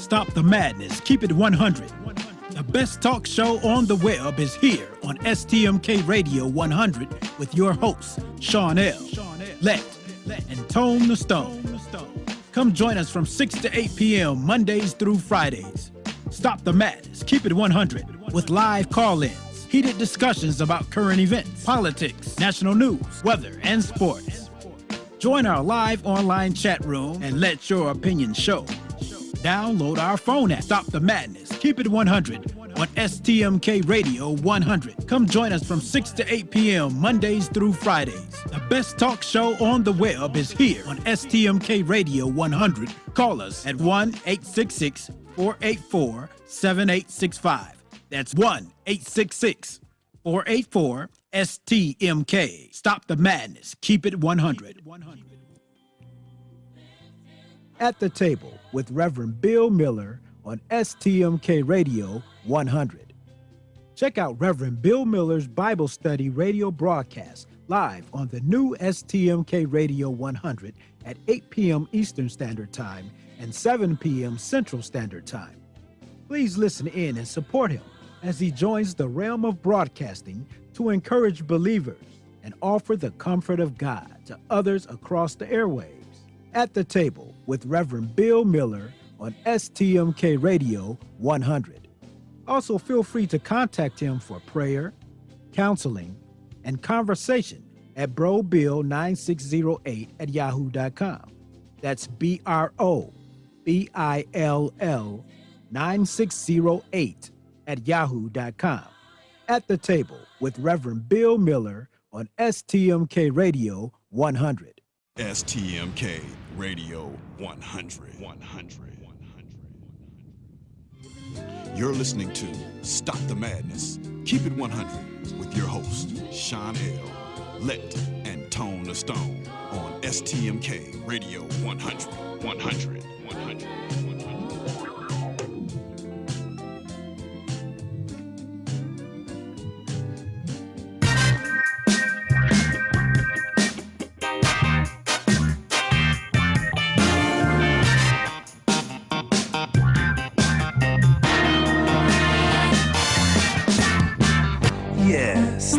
Stop the madness. Keep it 100. The best talk show on the web is here on STMK Radio 100 with your hosts, Sean L., Let, and Tone the Stone. Come join us from 6 to 8 p.m. Mondays through Fridays. Stop the madness. Keep it 100 with live call-ins, heated discussions about current events, politics, national news, weather, and sports. Join our live online chat room and let your opinion show. Download our phone app, Stop the Madness, Keep It 100 on STMK Radio 100. Come join us from 6 to 8 p.m. Mondays through Fridays. The best talk show on the web is here on STMK Radio 100. Call us at 1-866-484-7865. That's 1-866-484-STMK. Stop the Madness, Keep It 100. At the Table with Reverend Bill Miller on STMK Radio 100. Check out Reverend Bill Miller's Bible Study radio broadcast live on the new STMK Radio 100 at 8 p.m. Eastern Standard Time and 7 p.m. Central Standard Time. Please listen in and support him as he joins the realm of broadcasting to encourage believers and offer the comfort of God to others across the airwaves. At the Table with Reverend Bill Miller on STMK Radio 100. Also, feel free to contact him for prayer, counseling, and conversation at brobill9608@yahoo.com. That's BROBILL9608@yahoo.com. At the Table with Reverend Bill Miller on STMK Radio 100. STMK Radio 100. You're listening to Stop the Madness, Keep It 100 with your host, Sean L., Let, and Tone the Stone on STMK Radio 100.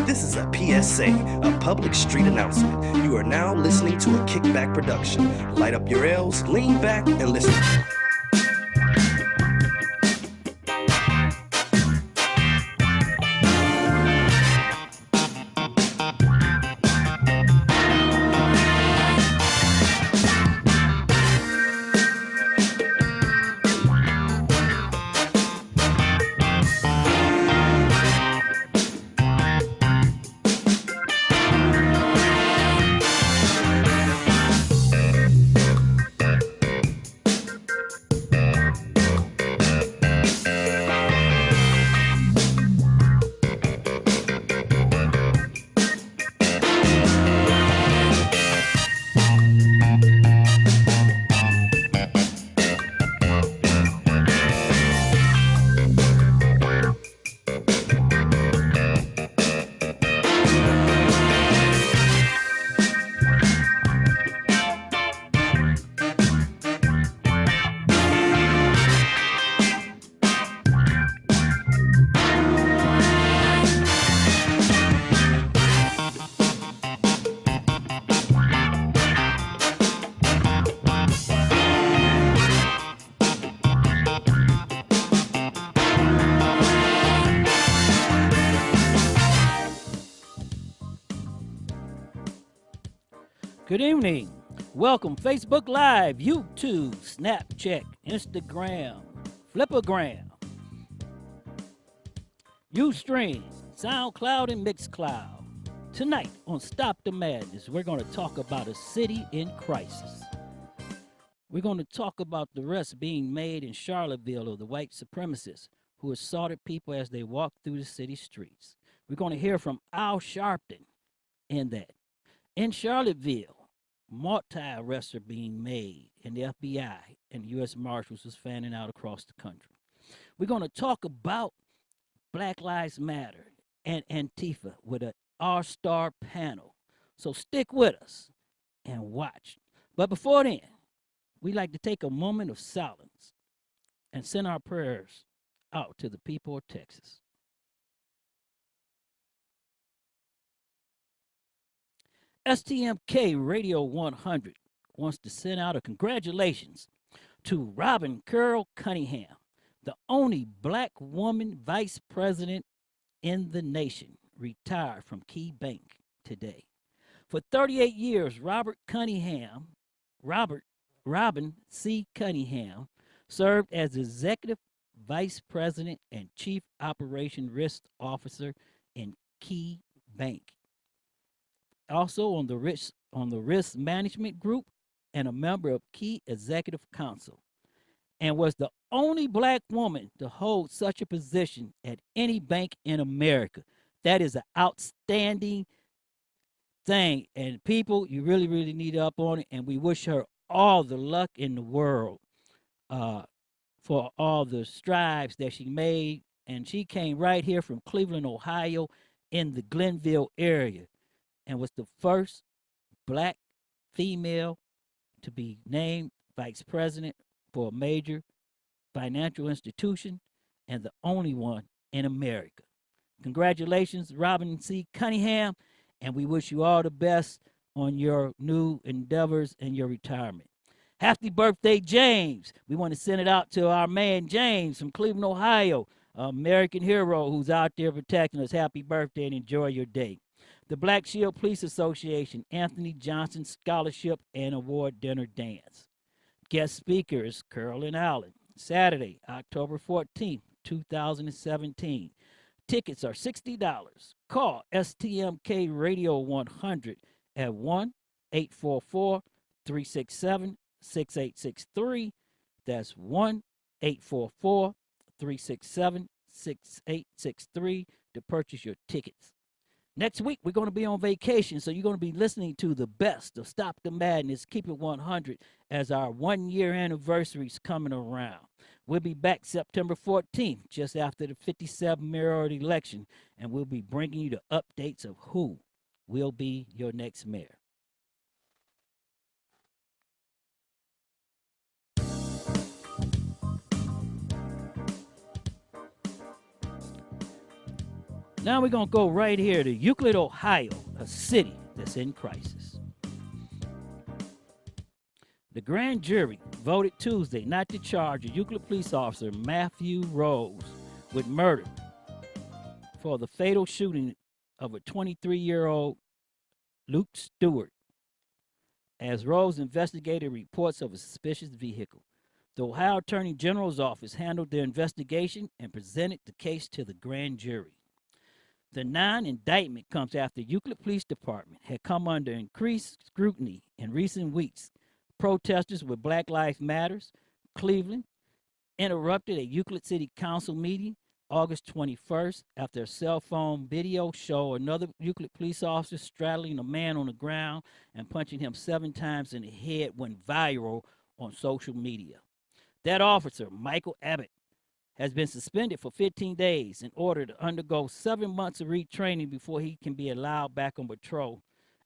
This is a PSA, a public street announcement. You are now listening to a Kickback production. Light up your L's, lean back, and listen. Good evening. Welcome Facebook Live, YouTube, Snapchat, Instagram, Flipagram, Ustream, SoundCloud, and Mixcloud. Tonight on Stop the Madness, we're going to talk about a city in crisis. We're going to talk about the arrests being made in Charlottesville of the white supremacists who assaulted people as they walked through the city streets. We're going to hear from Al Sharpton in that. In Charlottesville, multi-arrests are being made, and the FBI and U.S. Marshals is fanning out across the country. We're going to talk about Black Lives Matter and Antifa with an all-star panel. So stick with us and watch. But before then, we like to take a moment of silence and send our prayers out to the people of Texas. STMK Radio 100 wants to send out a congratulations to Robin Carroll Cunningham, the only black woman vice president in the nation, retired from Key Bank today. For 38 years, Robin C. Cunningham served as executive vice president and chief operation risk officer in Key Bank. Also on the risk management group and a member of Key Executive Council, and was the only black woman to hold such a position at any bank in America. That is an outstanding thing. And people, you really, really need up on it. And we wish her all the luck in the world for all the strides that she made. And she came right here from Cleveland, Ohio, in the Glenville area, and was the first black female to be named vice president for a major financial institution, and the only one in America. Congratulations, Robin C. Cunningham, and we wish you all the best on your new endeavors and your retirement. Happy birthday, James. We want to send it out to our man, James, from Cleveland, Ohio, American hero who's out there protecting us. Happy birthday and enjoy your day. The Black Shield Police Association Anthony Johnson Scholarship and Award Dinner Dance. Guest speakers, Carolyn Allen, Saturday, October 14th, 2017. Tickets are $60. Call STMK Radio 100 at 1-844-367-6863. That's 1-844-367-6863 to purchase your tickets. Next week, we're going to be on vacation, so you're going to be listening to the best of Stop the Madness, Keep It 100, as our one-year anniversary is coming around. We'll be back September 14th, just after the 57th mayoral election, and we'll be bringing you the updates of who will be your next mayor. Now we're going to go right here to Euclid, Ohio, a city that's in crisis. The grand jury voted Tuesday not to charge a Euclid police officer, Matthew Rose, with murder for the fatal shooting of a 23-year-old Luke Stewart, as Rose investigated reports of a suspicious vehicle. The Ohio Attorney General's office handled the investigation and presented the case to the grand jury. The non-indictment comes after Euclid Police Department had come under increased scrutiny in recent weeks. Protesters with Black Lives Matters, Cleveland, interrupted a Euclid City Council meeting August 21st after a cell phone video showed another Euclid police officer straddling a man on the ground and punching him 7 times in the head went viral on social media. That officer, Michael Abbott, has been suspended for 15 days in order to undergo 7 months of retraining before he can be allowed back on patrol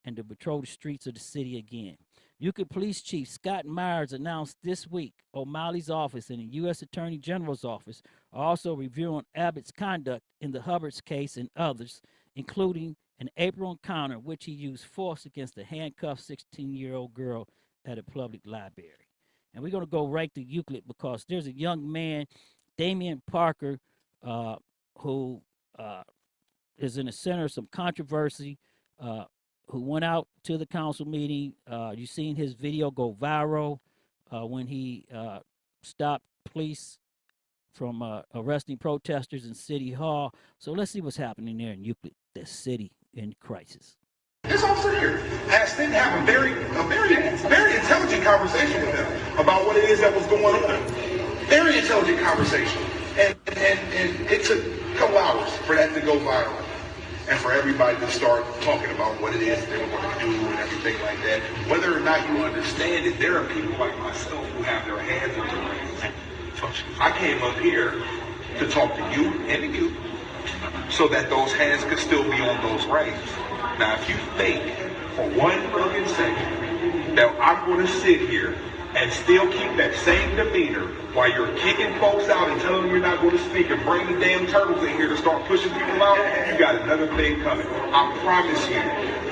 and to patrol the streets of the city again. Euclid Police Chief Scott Myers announced this week O'Malley's office and the U.S. Attorney General's office are also reviewing Abbott's conduct in the Hubbard's case and others, including an April encounter in which he used force against a handcuffed 16-year-old girl at a public library. And we're going to go right to Euclid because there's a young man, Damian Parker, who is in the center of some controversy, who went out to the council meeting. You've seen his video go viral when he stopped police from arresting protesters in City Hall. So let's see what's happening there in Euclid, the city in crisis. This officer here has to have a very intelligent conversation with them about what it is that was going on. Very intelligent conversation. And it took a couple hours for that to go viral. And for everybody to start talking about what it is they were going to do and everything like that. Whether or not you understand it, there are people like myself who have their hands in the reins. I came up here to talk to you and to you so that those hands could still be on those reins. Now, if you think for 1 fucking second that I'm going to sit here and still keep that same demeanor while you're kicking folks out and telling them you're not going to speak and bring the damn turtles in here to start pushing people out, you got another thing coming. I promise you,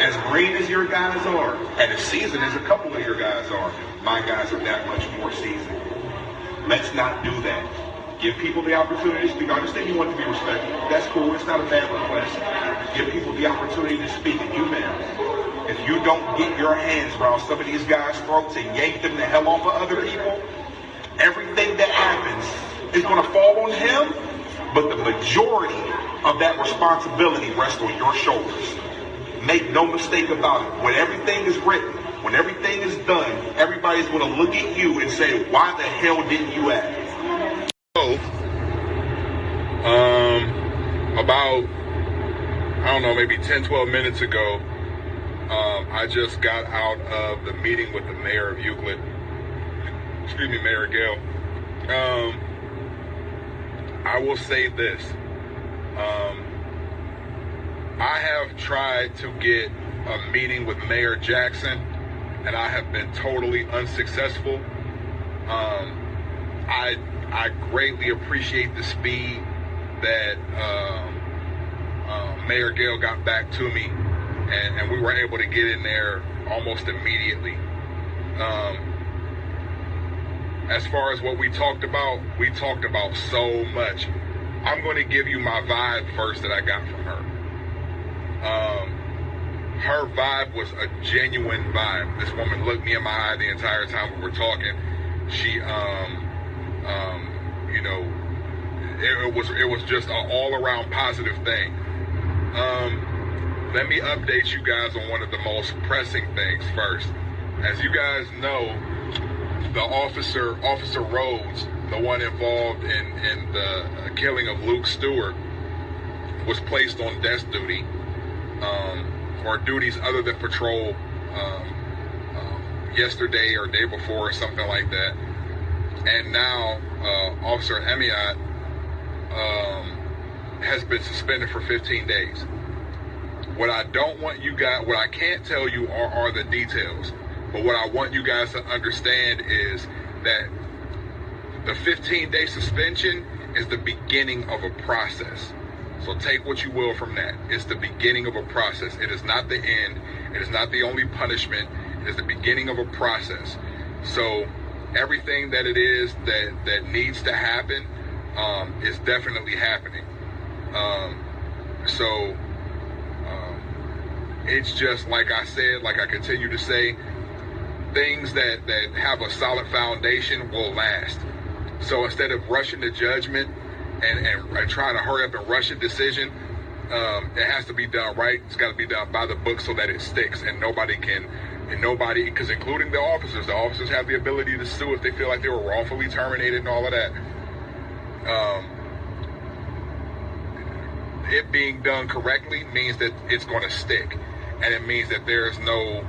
as green as your guys are, and as seasoned as a couple of your guys are, my guys are that much more seasoned. Let's not do that. Give people the opportunity to speak. I understand you want to be respected. That's cool. It's not a bad request. Give people the opportunity to speak. And you, man, if you don't get your hands around some of these guys' throats and yank them the hell off of other people, everything that happens is going to fall on him, but the majority of that responsibility rests on your shoulders. Make no mistake about it. When everything is written, when everything is done, everybody's going to look at you and say, why the hell didn't you act? About, I don't know, maybe 10, 12 minutes ago, I just got out of the meeting with the mayor of Euclid. Excuse me, Mayor Gale. I will say this. I have tried to get a meeting with Mayor Jackson, and I have been totally unsuccessful. I greatly appreciate the speed that Mayor Gale got back to me, and we were able to get in there almost immediately. As far as what we talked about so much. I'm going to give you my vibe first that I got from her. Her vibe was a genuine vibe. This woman looked me in my eye the entire time we were talking. She, you know, it was just an all-around positive thing. Let me update you guys on one of the most pressing things first. As you guys know, the Officer Rhodes, the one involved in the killing of Luke Stewart, was placed on desk duty, or duties other than patrol, yesterday or day before or something like that. And now Officer Emiat has been suspended for 15 days. What I don't want you guys, what I can't tell you are the details, but what I want you guys to understand is that the 15-day suspension is the beginning of a process. So take what you will from that. It's the beginning of a process. It is not the end. It is not the only punishment. It is the beginning of a process. So everything that it is that needs to happen is definitely happening. It's just like I said, like I continue to say, things that have a solid foundation will last. So instead of rushing to judgment and trying to hurry up and rush a decision, it has to be done right. It's got to be done by the book so that it sticks, and nobody, because including the officers have the ability to sue if they feel like they were wrongfully terminated and all of that. It being done correctly means that it's going to stick, and it means that there's no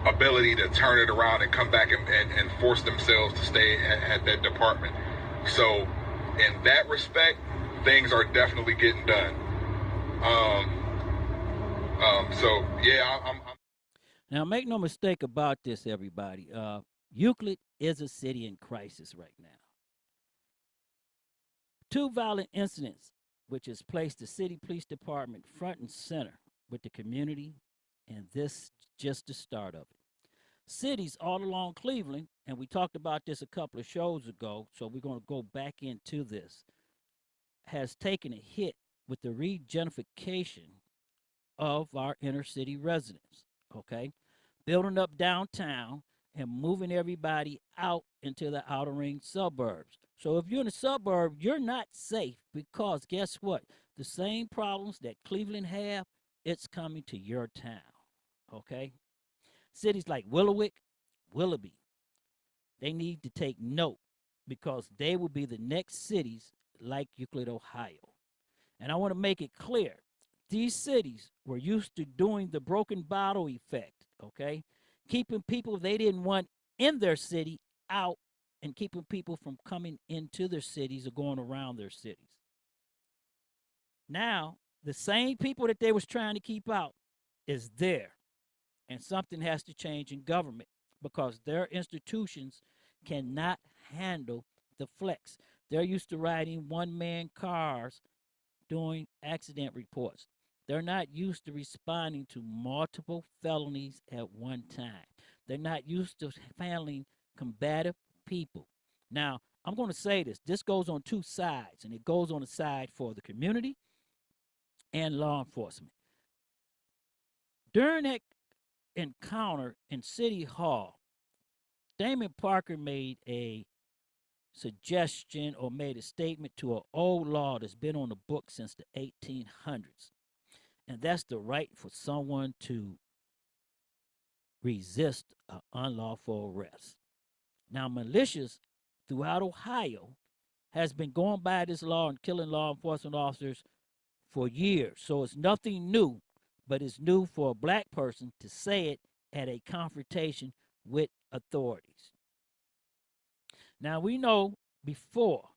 ability to turn it around and come back and force themselves to stay at that department. So in that respect, things are definitely getting done. So yeah, I'm Now, make no mistake about this, everybody. Euclid is a city in crisis right now. 2 violent incidents, which has placed the city police department front and center with the community, and this just the start of it. Cities all along Cleveland, and we talked about this a couple of shows ago, so we're going to go back into this, has taken a hit with the regentrification of our inner city residents, okay? Building up downtown and moving everybody out into the outer ring suburbs. So if you're in a suburb, you're not safe, because guess what? The same problems that Cleveland have, it's coming to your town, okay? Cities like Willowick, Willoughby, they need to take note, because they will be the next cities like Euclid, Ohio. And I want to make it clear, these cities were used to doing the broken bottle effect, okay? Keeping people they didn't want in their city out, and keeping people from coming into their cities or going around their cities. Now, the same people that they was trying to keep out is there. And something has to change in government because their institutions cannot handle the flex. They're used to riding one-man cars doing accident reports. They're not used to responding to multiple felonies at one time. They're not used to handling combative people. Now, I'm going to say this. This goes on two sides, and it goes on the side for the community and law enforcement. During that encounter in City Hall, Damon Parker made a suggestion or made a statement to an old law that's been on the book since the 1800s. And that's the right for someone to resist an unlawful arrest. Now, militias throughout Ohio has been going by this law and killing law enforcement officers for years. So it's nothing new, but it's new for a black person to say it at a confrontation with authorities. Now, we know before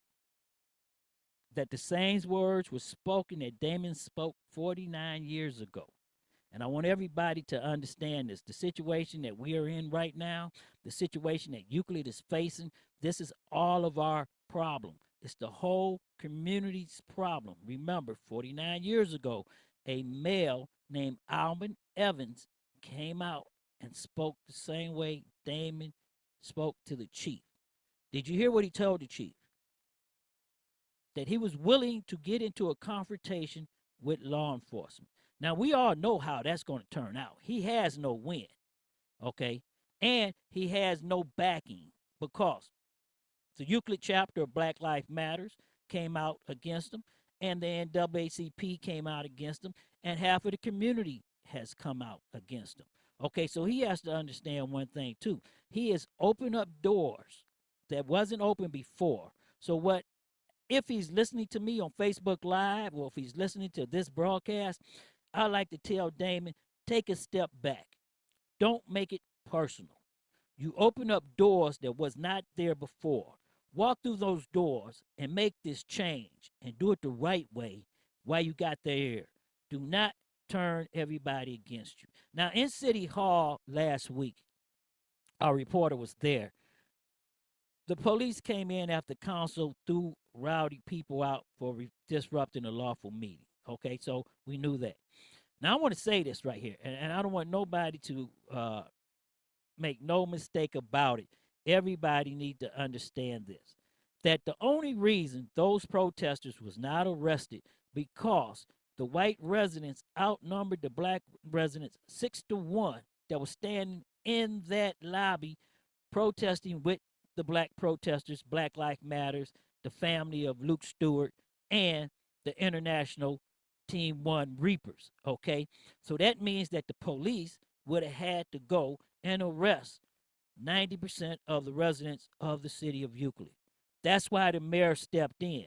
that the same words were spoken that Damon spoke 49 years ago. And I want everybody to understand this. The situation that we are in right now, the situation that Euclid is facing, this is all of our problem. It's the whole community's problem. Remember, 49 years ago, a male named Alvin Evans came out and spoke the same way Damon spoke to the chief. Did you hear what he told the chief? That he was willing to get into a confrontation with law enforcement. Now, we all know how that's going to turn out. He has no win, okay? And he has no backing because the Euclid chapter of Black Lives Matters came out against him, and the NAACP came out against him, and half of the community has come out against him. Okay, so he has to understand one thing, too. He has opened up doors that wasn't open before. So what if he's listening to me on Facebook Live or if he's listening to this broadcast, I like to tell Damon, take a step back. Don't make it personal. You open up doors that was not there before. Walk through those doors and make this change and do it the right way while you got there. Do not turn everybody against you. Now, in City Hall last week, our reporter was there. The police came in after council threw rowdy people out for disrupting a lawful meeting. Okay, so we knew that. Now, I want to say this right here, and I don't want nobody to make no mistake about it. Everybody need to understand this, that the only reason those protesters was not arrested because the white residents outnumbered the black residents 6-1 that was standing in that lobby protesting with the black protesters, Black Lives Matters, the family of Luke Stewart, and the International Team 1 Reapers, okay? So that means that the police would have had to go and arrest 90% of the residents of the city of Euclid. That's why the mayor stepped in.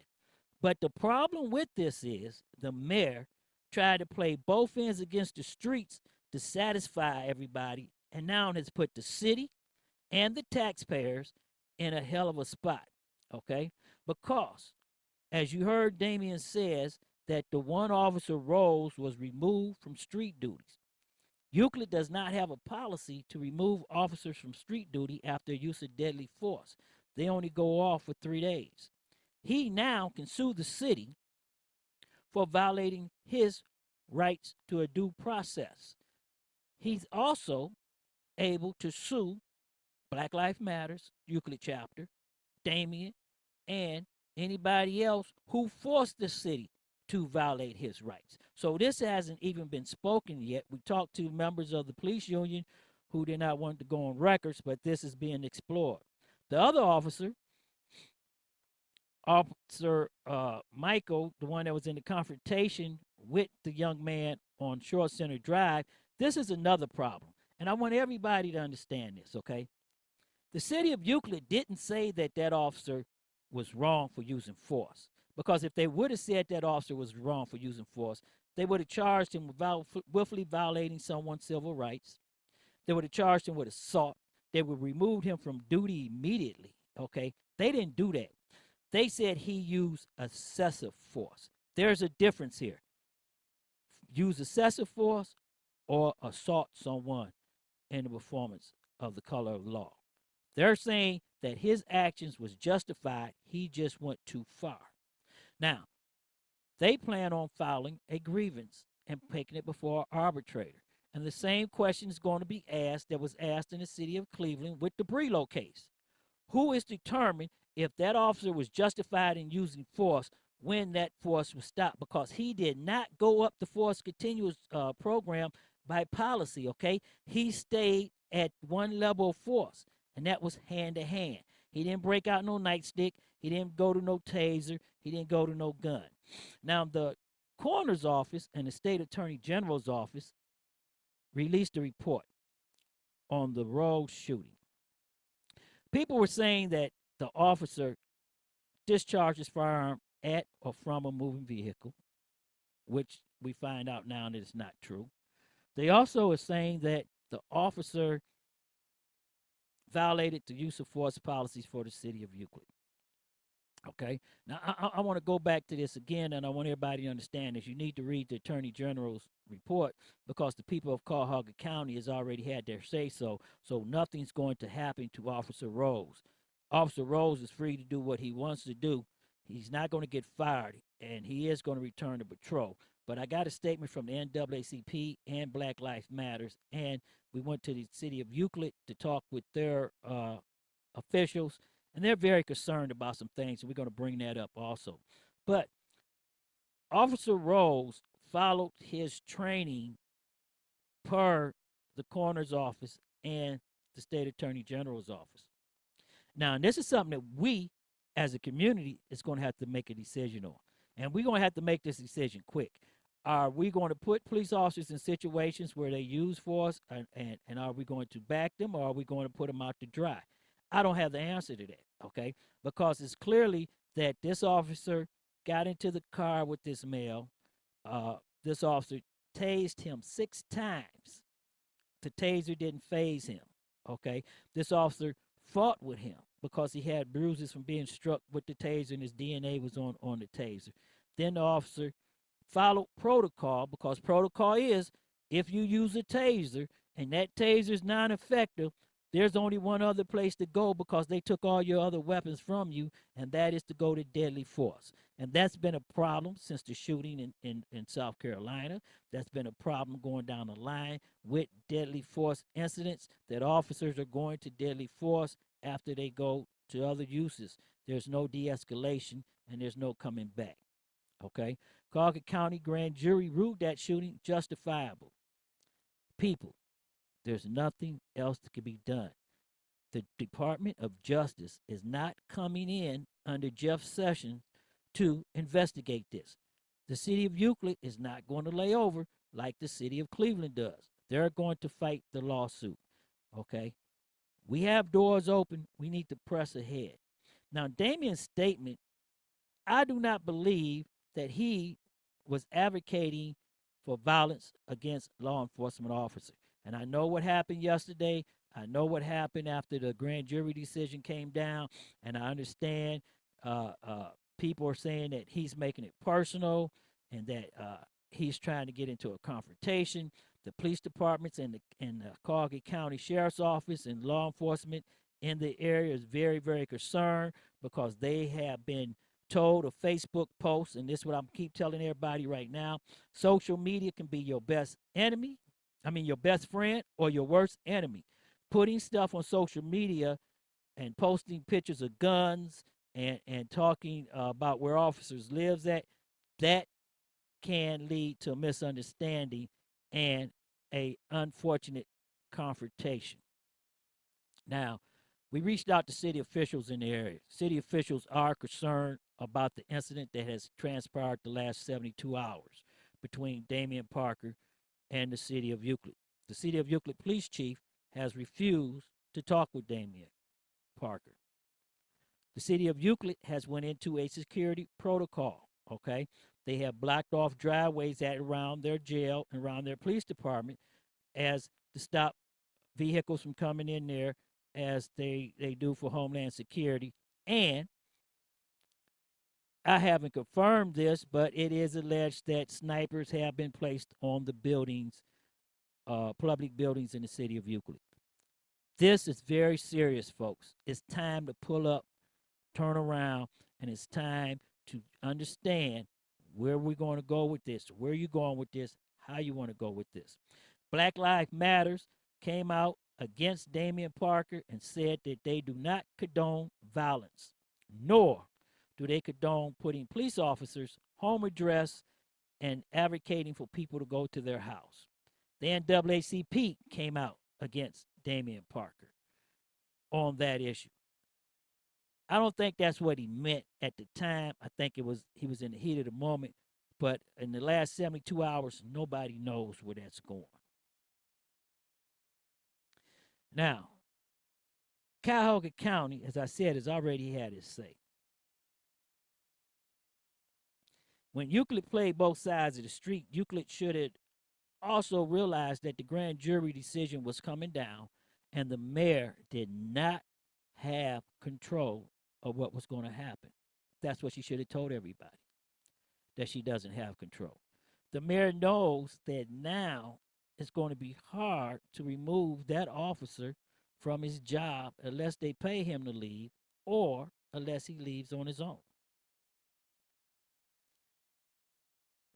But the problem with this is the mayor tried to play both ends against the streets to satisfy everybody, and now has put the city and the taxpayers in a hell of a spot, okay? Because, as you heard Damien says, that the one officer Rose was removed from street duties. Euclid does not have a policy to remove officers from street duty after use of deadly force. They only go off for 3 days. He now can sue the city for violating his rights to a due process. He's also able to sue Black Lives Matters, Euclid chapter, Damien, and anybody else who forced the city to violate his rights. So this hasn't even been spoken yet. We talked to members of the police union who did not want to go on records, but this is being explored. The other officer, Officer Michael, the one that was in the confrontation with the young man on Shore Center Drive, this is another problem. And I want everybody to understand this, okay? The city of Euclid didn't say that that officer was wrong for using force. Because if they would have said that officer was wrong for using force, they would have charged him with willfully violating someone's civil rights. They would have charged him with assault. They would have removed him from duty immediately, okay? They didn't do that. They said he used excessive force. There's a difference here. Use excessive force or assault someone. in the performance of the color of law. They're saying that his actions was justified. He just went too far. Now, they plan on filing a grievance and taking it before an arbitrator. And the same question is going to be asked that was asked in the city of Cleveland with the Brelow case. Who is determined if that officer was justified in using force when that force was stopped? Because he did not go up the force continuous program by policy, okay? He stayed at one level of force, and that was hand to hand. He didn't break out no nightstick. He didn't go to no taser. He didn't go to no gun. Now, the coroner's office and the state attorney general's office released a report on the Rose shooting. People were saying that the officer discharged his firearm at or from a moving vehicle, which we find out now that it's not true. They also are saying that the officer violated the use of force policies for the city of Euclid. Okay, now I want to go back to this again, and I want everybody to understand this. You need to read the Attorney General's report because the people of Cuyahoga County has already had their say so nothing's going to happen to Officer Rose. Officer Rose is free to do what he wants to do. He's not going to get fired, and he is going to return to patrol. But I got a statement from the NAACP and Black Lives Matters, and we went to the city of Euclid to talk with their officials, and they're very concerned about some things, and we're going to bring that up also. But Officer Rose followed his training per the coroner's office and the state attorney general's office. Now, this is something that we, as a community, is going to have to make a decision on. And we're going to have to make this decision quick. Are we going to put police officers in situations where they use force, and are we going to back them, or are we going to put them out to dry? I don't have the answer to that, okay? Because it's clearly that this officer got into the car with this male. This officer tased him 6 times. The taser didn't phase him, okay? This officer fought with him because he had bruises from being struck with the taser, and his DNA was on the taser. Then the officer followed protocol, because protocol is if you use a taser and that taser is not effective, there's only one other place to go because they took all your other weapons from you, and that is to go to deadly force. And that's been a problem since the shooting in South Carolina. That's been a problem going down the line with deadly force incidents, that officers are going to deadly force after they go to other uses. There's no de-escalation, and there's no coming back, okay? Cuyahoga County grand jury ruled that shooting justifiable. People, there's nothing else that can be done. The Department of Justice is not coming in under Jeff Sessions to investigate this. The city of Euclid is not going to lay over like the city of Cleveland does. They're going to fight the lawsuit, okay? We have doors open. We need to press ahead. Now, Damien's statement, I do not believe that he was advocating for violence against law enforcement officers. And I know what happened yesterday. I know what happened after the grand jury decision came down. And I understand people are saying that he's making it personal and that he's trying to get into a confrontation. The police departments and the Cuyahoga County Sheriff's Office and law enforcement in the area is very, very concerned because they have been told a Facebook post, and this is what I'm keep telling everybody right now. Social media can be your best enemy. Your best friend or your worst enemy. Putting stuff on social media and posting pictures of guns and talking about where officers lives at, that can lead to a misunderstanding and a unfortunate confrontation. Now, we reached out to city officials in the area. City officials are concerned about the incident that has transpired the last 72 hours between Damien Parker and the city of Euclid. The city of Euclid police chief has refused to talk with Damien Parker. The city of Euclid has went into a security protocol, okay? They have blocked off driveways around their jail and around their police department as to stop vehicles from coming in there as they do for Homeland Security. And I haven't confirmed this, but it is alleged that snipers have been placed on the buildings public buildings in the city of Euclid. This is very serious, folks. It's time to pull up, turn around, and it's time to understand where we're going to go with this, where you're going with this, how you want to go with this. Black Lives Matters came out against Damian Parker and said that they do not condone violence, nor do they condone putting police officers home address and advocating for people to go to their house. The NAACP came out against Damian Parker on that issue. I don't think that's what he meant at the time. I think he was in the heat of the moment. But in the last 72 hours, nobody knows where that's going. Now, Cuyahoga County, as I said, has already had its say. When Euclid played both sides of the street, Euclid should have also realized that the grand jury decision was coming down and the mayor did not have control of what was going to happen. That's what she should have told everybody, that she doesn't have control. The mayor knows that now it's going to be hard to remove that officer from his job unless they pay him to leave or unless he leaves on his own.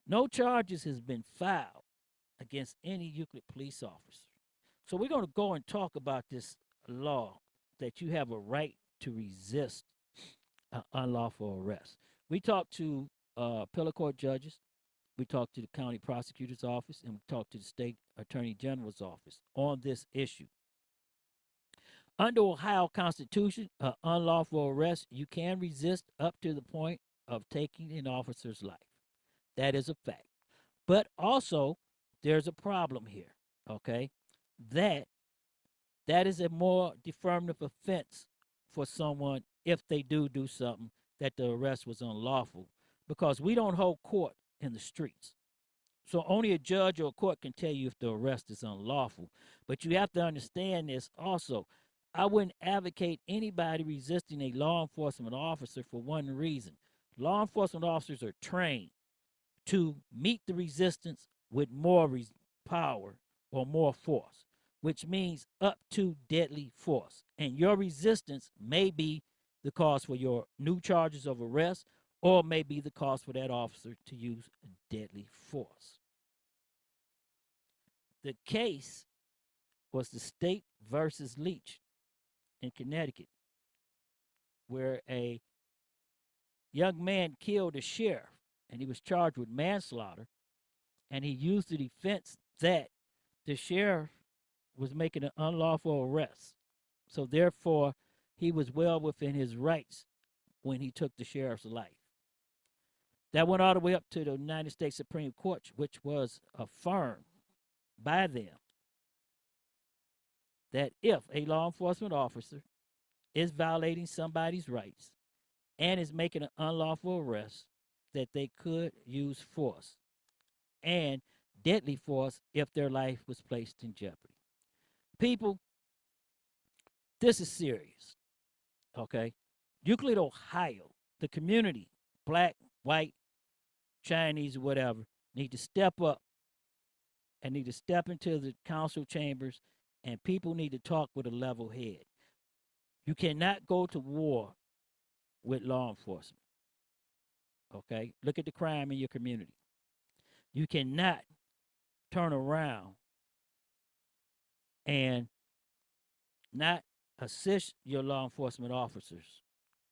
No charges has been filed against any Euclid police officer. So we're going to go and talk about this law that you have a right to resist an unlawful arrest. We talked to appellate court judges, we talked to the county prosecutor's office, and we talked to the state attorney general's office on this issue. Under Ohio Constitution, an unlawful arrest, you can resist up to the point of taking an officer's life. That is a fact. But also, there's a problem here, okay? That is a more defermative offense for someone if they do something that the arrest was unlawful, because we don't hold court in the streets. So only a judge or a court can tell you if the arrest is unlawful. But you have to understand this also. I wouldn't advocate anybody resisting a law enforcement officer for one reason. Law enforcement officers are trained to meet the resistance with more power or more force, which means up to deadly force. And your resistance may be the cause for your new charges of arrest, or may be the cause for that officer to use deadly force. The case was the State versus Leach in Connecticut, where a young man killed a sheriff, and he was charged with manslaughter, and he used the defense that the sheriff was making an unlawful arrest. So therefore, he was well within his rights when he took the sheriff's life. That went all the way up to the United States Supreme Court, which was affirmed by them that if a law enforcement officer is violating somebody's rights and is making an unlawful arrest, that they could use force and deadly force if their life was placed in jeopardy. People, this is serious, okay? Euclid, Ohio, the community, black, white, Chinese, whatever, need to step up and need to step into the council chambers, and people need to talk with a level head. You cannot go to war with law enforcement, okay? Look at the crime in your community. You cannot turn around and not assist your law enforcement officers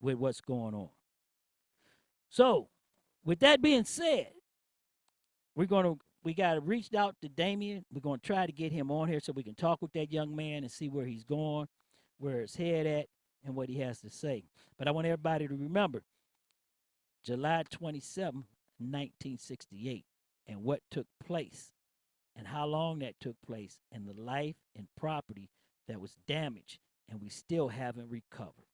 with what's going on. So, with that being said, we got to reach out to Damian. We're going to try to get him on here so we can talk with that young man and see where he's going, where his head at, and what he has to say. But I want everybody to remember July 27, 1968, and what took place, and how long that took place, and the life and property that was damaged, and we still haven't recovered.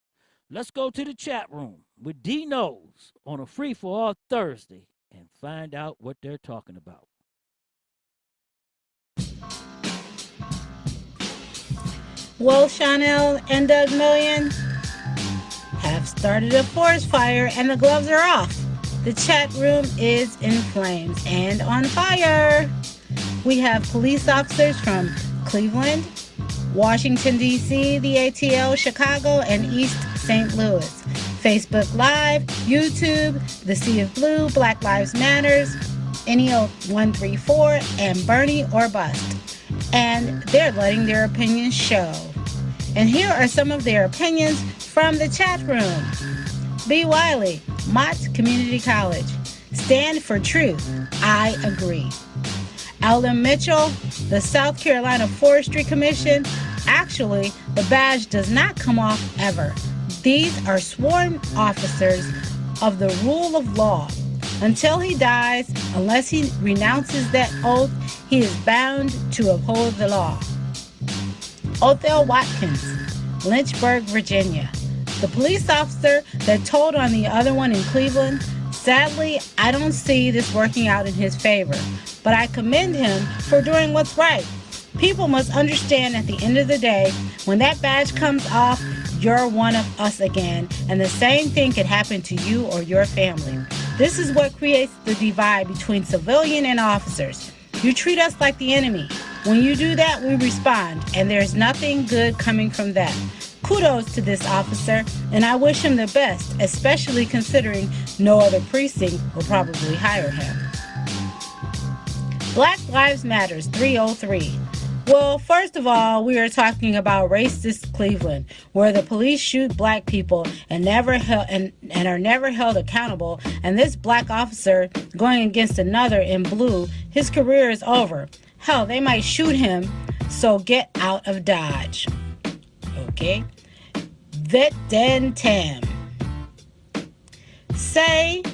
Let's go to the chat room with D Knows on a Free for All Thursday and find out what they're talking about. Well, Chanel and Doug Million have started a forest fire and the gloves are off. The chat room is in flames and on fire. we have police officers from Cleveland, Washington, D.C., the ATL, Chicago, and East St. Louis. Facebook Live, YouTube, The Sea of Blue, Black Lives Matters, NEO 134, and Bernie or Bust. And they're letting their opinions show. And here are some of their opinions from the chat room. B. Wiley, Mott Community College. Stand for truth. I agree. Ellen Mitchell, the South Carolina Forestry Commission. Actually, the badge does not come off ever. These are sworn officers of the rule of law. Until he dies, unless he renounces that oath, he is bound to uphold the law. Othel Watkins, Lynchburg, Virginia. The police officer that told on the other one in Cleveland, sadly, I don't see this working out in his favor, but I commend him for doing what's right. People must understand at the end of the day, when that badge comes off, you're one of us again, and the same thing could happen to you or your family. This is what creates the divide between civilian and officers. You treat us like the enemy. When you do that, we respond, and there's nothing good coming from that. Kudos to this officer, and I wish him the best, especially considering no other precinct will probably hire him. Black Lives Matters 303. Well, first of all, we are talking about racist Cleveland, where the police shoot black people and are never held accountable. And this black officer going against another in blue, his career is over. Hell, they might shoot him, so get out of Dodge. Okay. Vet Den Tam. Say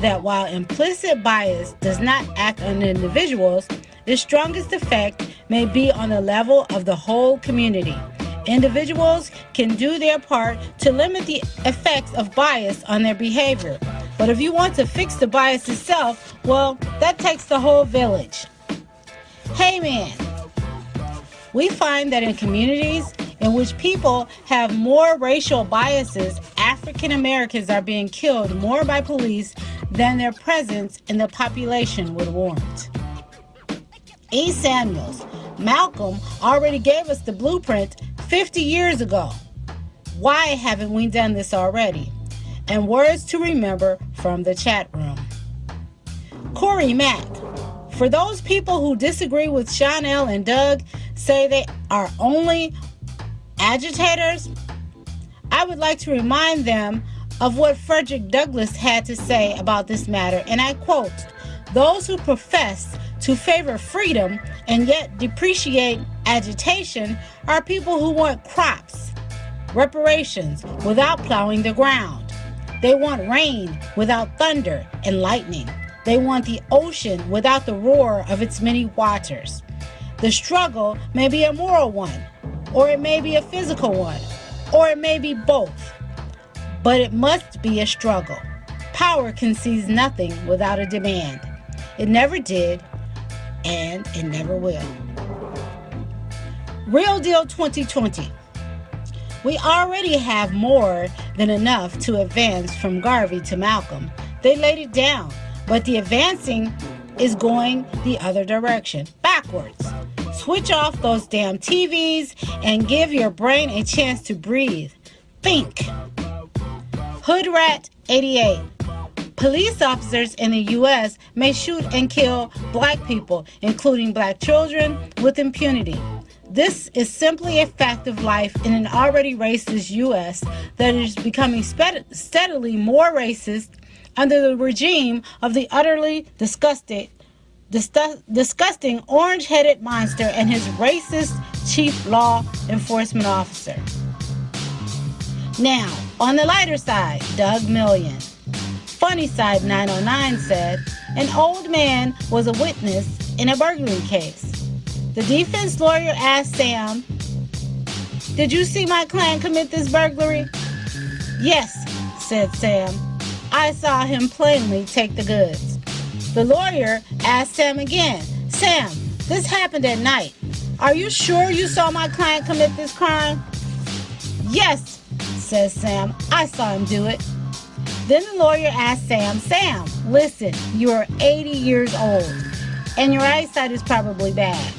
that while implicit bias does not act on individuals, the strongest effect may be on the level of the whole community. Individuals can do their part to limit the effects of bias on their behavior. But if you want to fix the bias itself, well, that takes the whole village. Hey man, we find that in communities in which people have more racial biases, African Americans are being killed more by police than their presence in the population would warrant. E. Samuels, Malcolm already gave us the blueprint 50 years ago. Why haven't we done this already? And words to remember from the chat room. Corey Mack, for those people who disagree with Chanel and Doug, say they are only agitators, I would like to remind them of what Frederick Douglass had to say about this matter, and I quote, "Those who profess to favor freedom and yet depreciate agitation are people who want crops, reparations without plowing the ground. They want rain without thunder and lightning. They want the ocean without the roar of its many waters. The struggle may be a moral one, or it may be a physical one, or it may be both. But it must be a struggle. Power concedes nothing without a demand. It never did, and it never will." Real Deal 2020. We already have more than enough to advance from Garvey to Malcolm. They laid it down, but the advancing is going the other direction, backwards. Switch off those damn TVs and give your brain a chance to breathe. Think. Hoodrat 88. Police officers in the U.S. may shoot and kill black people, including black children, with impunity. This is simply a fact of life in an already racist U.S. that is becoming steadily more racist under the regime of the utterly disgusting orange-headed monster and his racist chief law enforcement officer. Now, on the lighter side, Doug Million. Funny Side 909 said, an old man was a witness in a burglary case. The defense lawyer asked Sam, "Did you see my client commit this burglary?" "Yes," said Sam. "I saw him plainly take the goods." The lawyer asked Sam again, "Sam, this happened at night. Are you sure you saw my client commit this crime?" "Yes," says Sam. "I saw him do it." Then the lawyer asked Sam, "Sam, listen, you are 80 years old. and your eyesight is probably bad.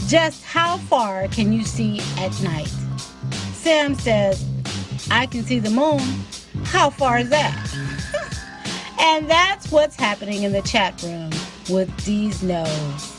Just how far can you see at night? Sam says, I can see the moon. How far is that? And that's what's happening in the chat room with DEE'S Knows.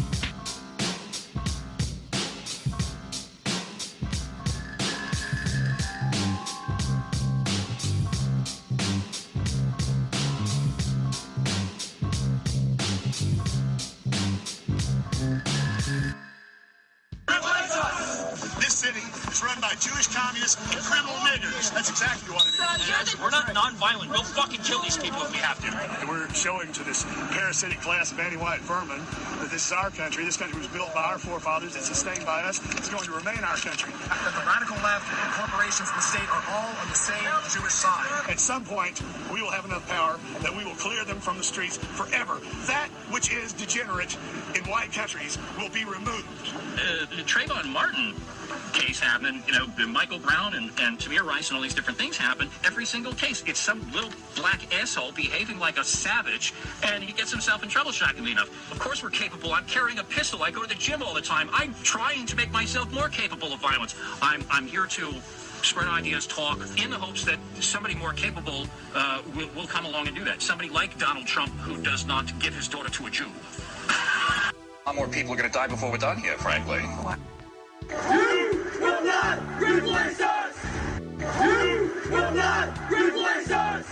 Run by Jewish communists and criminal niggers. That's exactly what it is. We're not non-violent. We'll fucking kill these people if we have to. And we're showing to this parasitic class of anti-white vermin that this is our country. This country was built by our forefathers. It's sustained by us. It's going to remain our country. That the radical left and corporations and the state are all on the same Jewish side. At some point, we will have enough power that we will clear them from the streets forever. That which is degenerate in white countries will be removed. The Trayvon Martin case happened, Michael Brown and Tamir Rice and all these different things happen. Every single case, it's some little black asshole behaving like a savage, and he gets himself in trouble, shockingly enough. Of course we're capable. I'm carrying a pistol. I go to the gym all the time. I'm trying to make myself more capable of violence. I'm here to spread ideas, talk, in the hopes that somebody more capable will come along and do that. Somebody like Donald Trump, who does not give his daughter to a Jew. A lot more people are going to die before we're done here, frankly. You will not replace us! You will not replace us!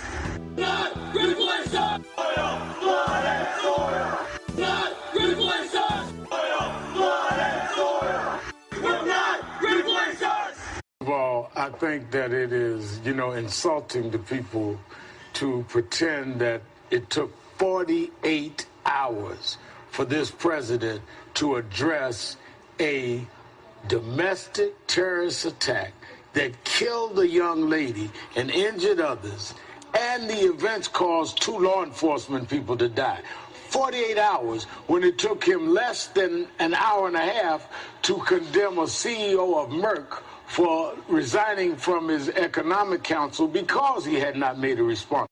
Not replace us! Oil, blood, and soil! Not replace us! Oil, blood, and soil! Will not replace us! First of all, I think that it is, insulting to people to pretend that it took 48 hours for this president to address a domestic terrorist attack that killed a young lady and injured others, and the events caused 2 law enforcement people to die. 48 hours when it took him less than an hour and a half to condemn a CEO of Merck for resigning from his economic council because he had not made a response.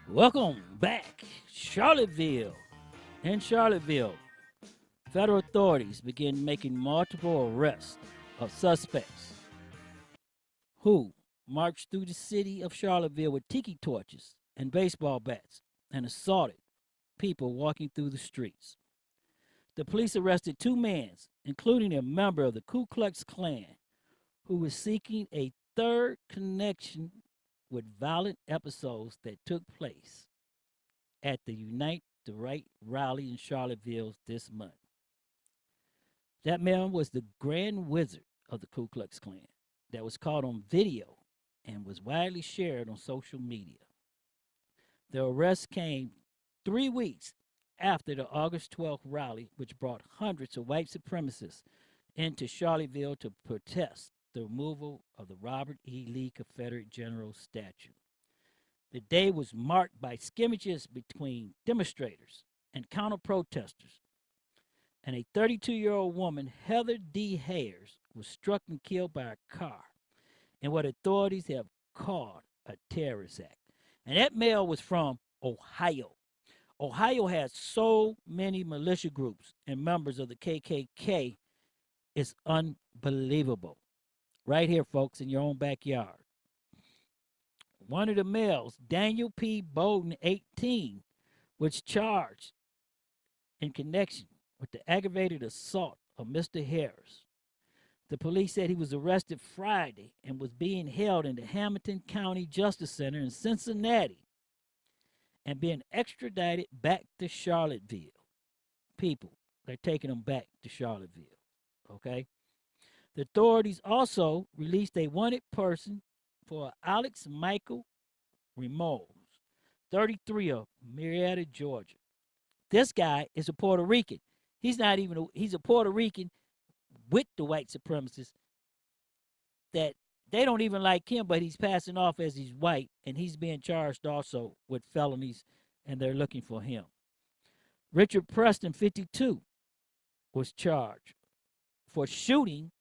Welcome back, Charlottesville. In Charlottesville, federal authorities begin making multiple arrests of suspects who marched through the city of Charlottesville with tiki torches and baseball bats and assaulted people walking through the streets. The police arrested 2 men, including a member of the Ku Klux Klan, who was seeking a third connection with violent episodes that took place at the Unite the Right rally in Charlottesville this month. That man was the Grand Wizard of the Ku Klux Klan that was caught on video and was widely shared on social media. The arrest came 3 weeks after the August 12th rally, which brought hundreds of white supremacists into Charlottesville to protest the removal of the Robert E. Lee Confederate General statue. The day was marked by skirmishes between demonstrators and counter-protesters, and a 32-year-old woman, Heather D. Hayes, was struck and killed by a car in what authorities have called a terrorist act. And that male was from Ohio. Ohio has so many militia groups and members of the KKK, it's unbelievable. Right here, folks, in your own backyard. One of the males, Daniel P. Bowden, 18, was charged in connection with the aggravated assault of Mr. Harris. The police said he was arrested Friday and was being held in the Hamilton County Justice Center in Cincinnati and being extradited back to Charlottesville. People, they're taking him back to Charlottesville, okay? The authorities also released a wanted person for Alex Michael Ramos, 33, of Marietta, Georgia. This guy is a Puerto Rican. He's a Puerto Rican with the white supremacists that they don't even like him, but he's passing off as he's white, and he's being charged also with felonies, and they're looking for him. Richard Preston, 52, was charged for shooting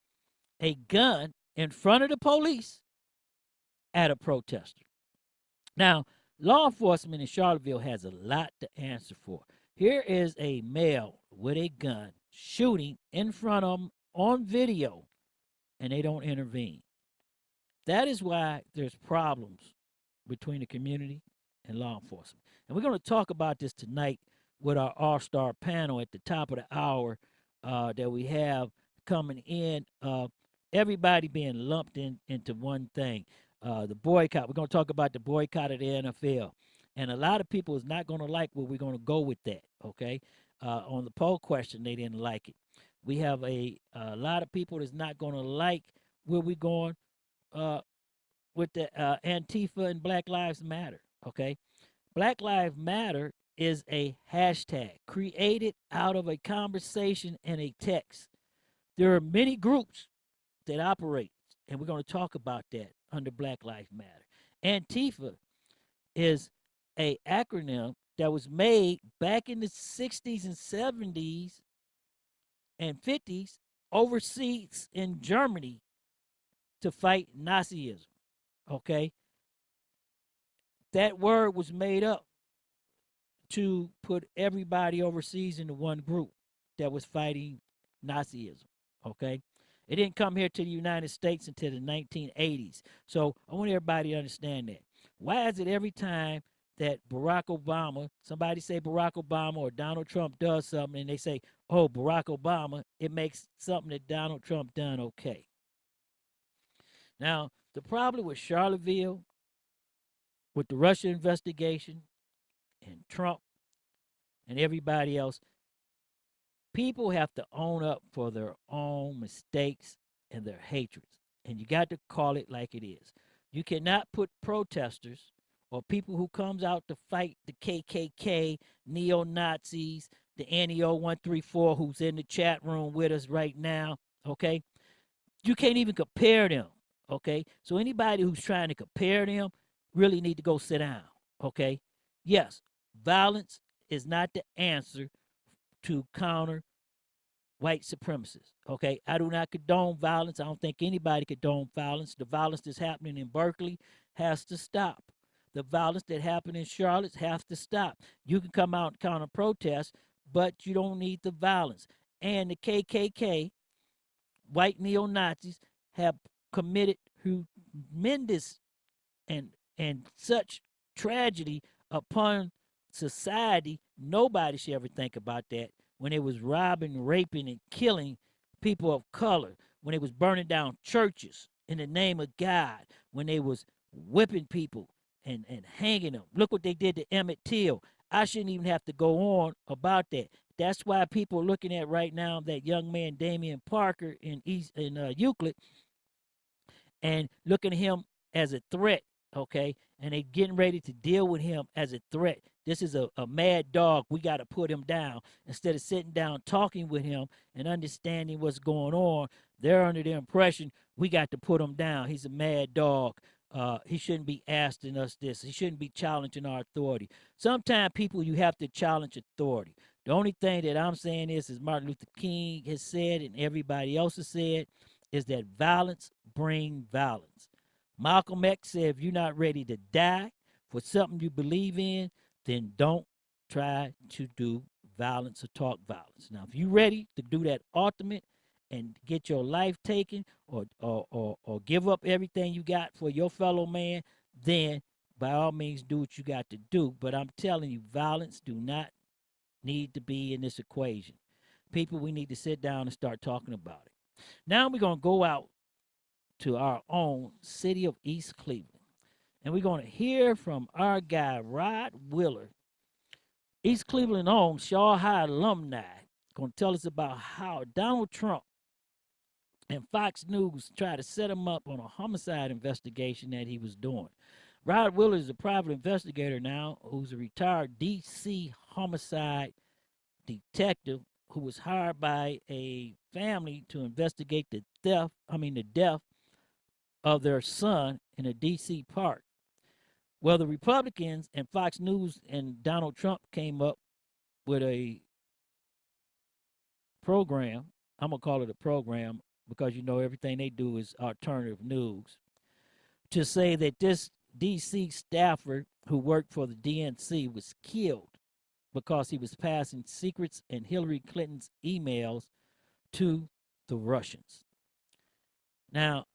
a gun in front of the police at a protester. Now, law enforcement in Charlottesville has a lot to answer for. Here is a male with a gun shooting in front of them on video, and they don't intervene. That is why there's problems between the community and law enforcement. And we're going to talk about this tonight with our all-star panel at the top of the hour that we have coming in. Everybody being lumped into one thing. The boycott. We're going to talk about the boycott of the NFL. And a lot of people is not going to like where we're going to go with that, okay? On the poll question, they didn't like it. We have a lot of people that's not going to like where we're going with the Antifa and Black Lives Matter, okay? Black Lives Matter is a hashtag created out of a conversation and a text. There are many groups that operate, and we're going to talk about that under Black Lives Matter. Antifa is a acronym that was made back in the 60s and 70s and 50s overseas in Germany to fight Nazism, okay? That word was made up to put everybody overseas into one group that was fighting Nazism, okay? It didn't come here to the United States until the 1980s. So I want everybody to understand that. Why is it every time that Barack Obama, somebody say Barack Obama or Donald Trump does something and they say, oh, Barack Obama, it makes something that Donald Trump done okay? Now, the problem with Charlottesville, with the Russia investigation and Trump and everybody else, people have to own up for their own mistakes and their hatreds. And you got to call it like it is. You cannot put protesters or people who comes out to fight the KKK, neo-Nazis, the NEO 134 who's in the chat room with us right now, okay? You can't even compare them, okay? So anybody who's trying to compare them really need to go sit down, okay? Yes, violence is not the answer to counter white supremacists, okay? I do not condone violence. I don't think anybody condones violence. The violence that's happening in Berkeley has to stop. The violence that happened in Charlotte has to stop. You can come out and counter protest, but you don't need the violence. And the KKK, white neo-Nazis, have committed tremendous and such tragedy upon society. Nobody should ever think about that when it was robbing, raping, and killing people of color, when it was burning down churches in the name of God, when they was whipping people and hanging them. Look what they did to Emmett Till. I shouldn't even have to go on about that. That's why people are looking at right now that young man Damian Parker in Euclid and looking at him as a threat, okay? And they getting ready to deal with him as a threat. This is a mad dog. We got to put him down. Instead of sitting down talking with him and understanding what's going on, they're under the impression we got to put him down. He's a mad dog. He shouldn't be asking us this. He shouldn't be challenging our authority. Sometimes people, you have to challenge authority. The only thing that I'm saying is, as Martin Luther King has said and everybody else has said, is that violence brings violence. Malcolm X said, if you're not ready to die for something you believe in, then don't try to do violence or talk violence. Now, if you're ready to do that ultimate and get your life taken or give up everything you got for your fellow man, then by all means do what you got to do. But I'm telling you, violence do not need to be in this equation. People, we need to sit down and start talking about it. Now we're going to go out to our own city of East Cleveland. And we're going to hear from our guy, Rod Willer, East Cleveland owned Shaw High alumni, going to tell us about how Donald Trump and Fox News tried to set him up on a homicide investigation that he was doing. Rod Willer is a private investigator now who's a retired D.C. homicide detective who was hired by a family to investigate the death of their son in a D.C. park. Well, the Republicans and Fox News and Donald Trump came up with a program. I'm going to call it a program because, everything they do is alternative news, to say that this D.C. staffer who worked for the DNC was killed because he was passing secrets in Hillary Clinton's emails to the Russians. Now,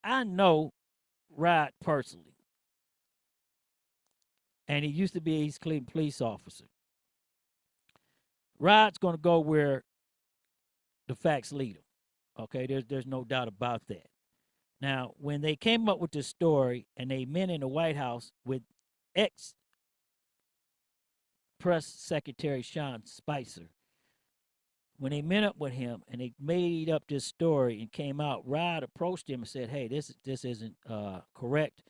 I know Rod personally, and he used to be an East Cleveland police officer. Rod's going to go where the facts lead him. Okay, there's no doubt about that. Now, when they came up with this story and they met in the White House with ex-press secretary Sean Spicer, when they met up with him and they made up this story and came out, Rod approached him and said, hey, this isn't correct,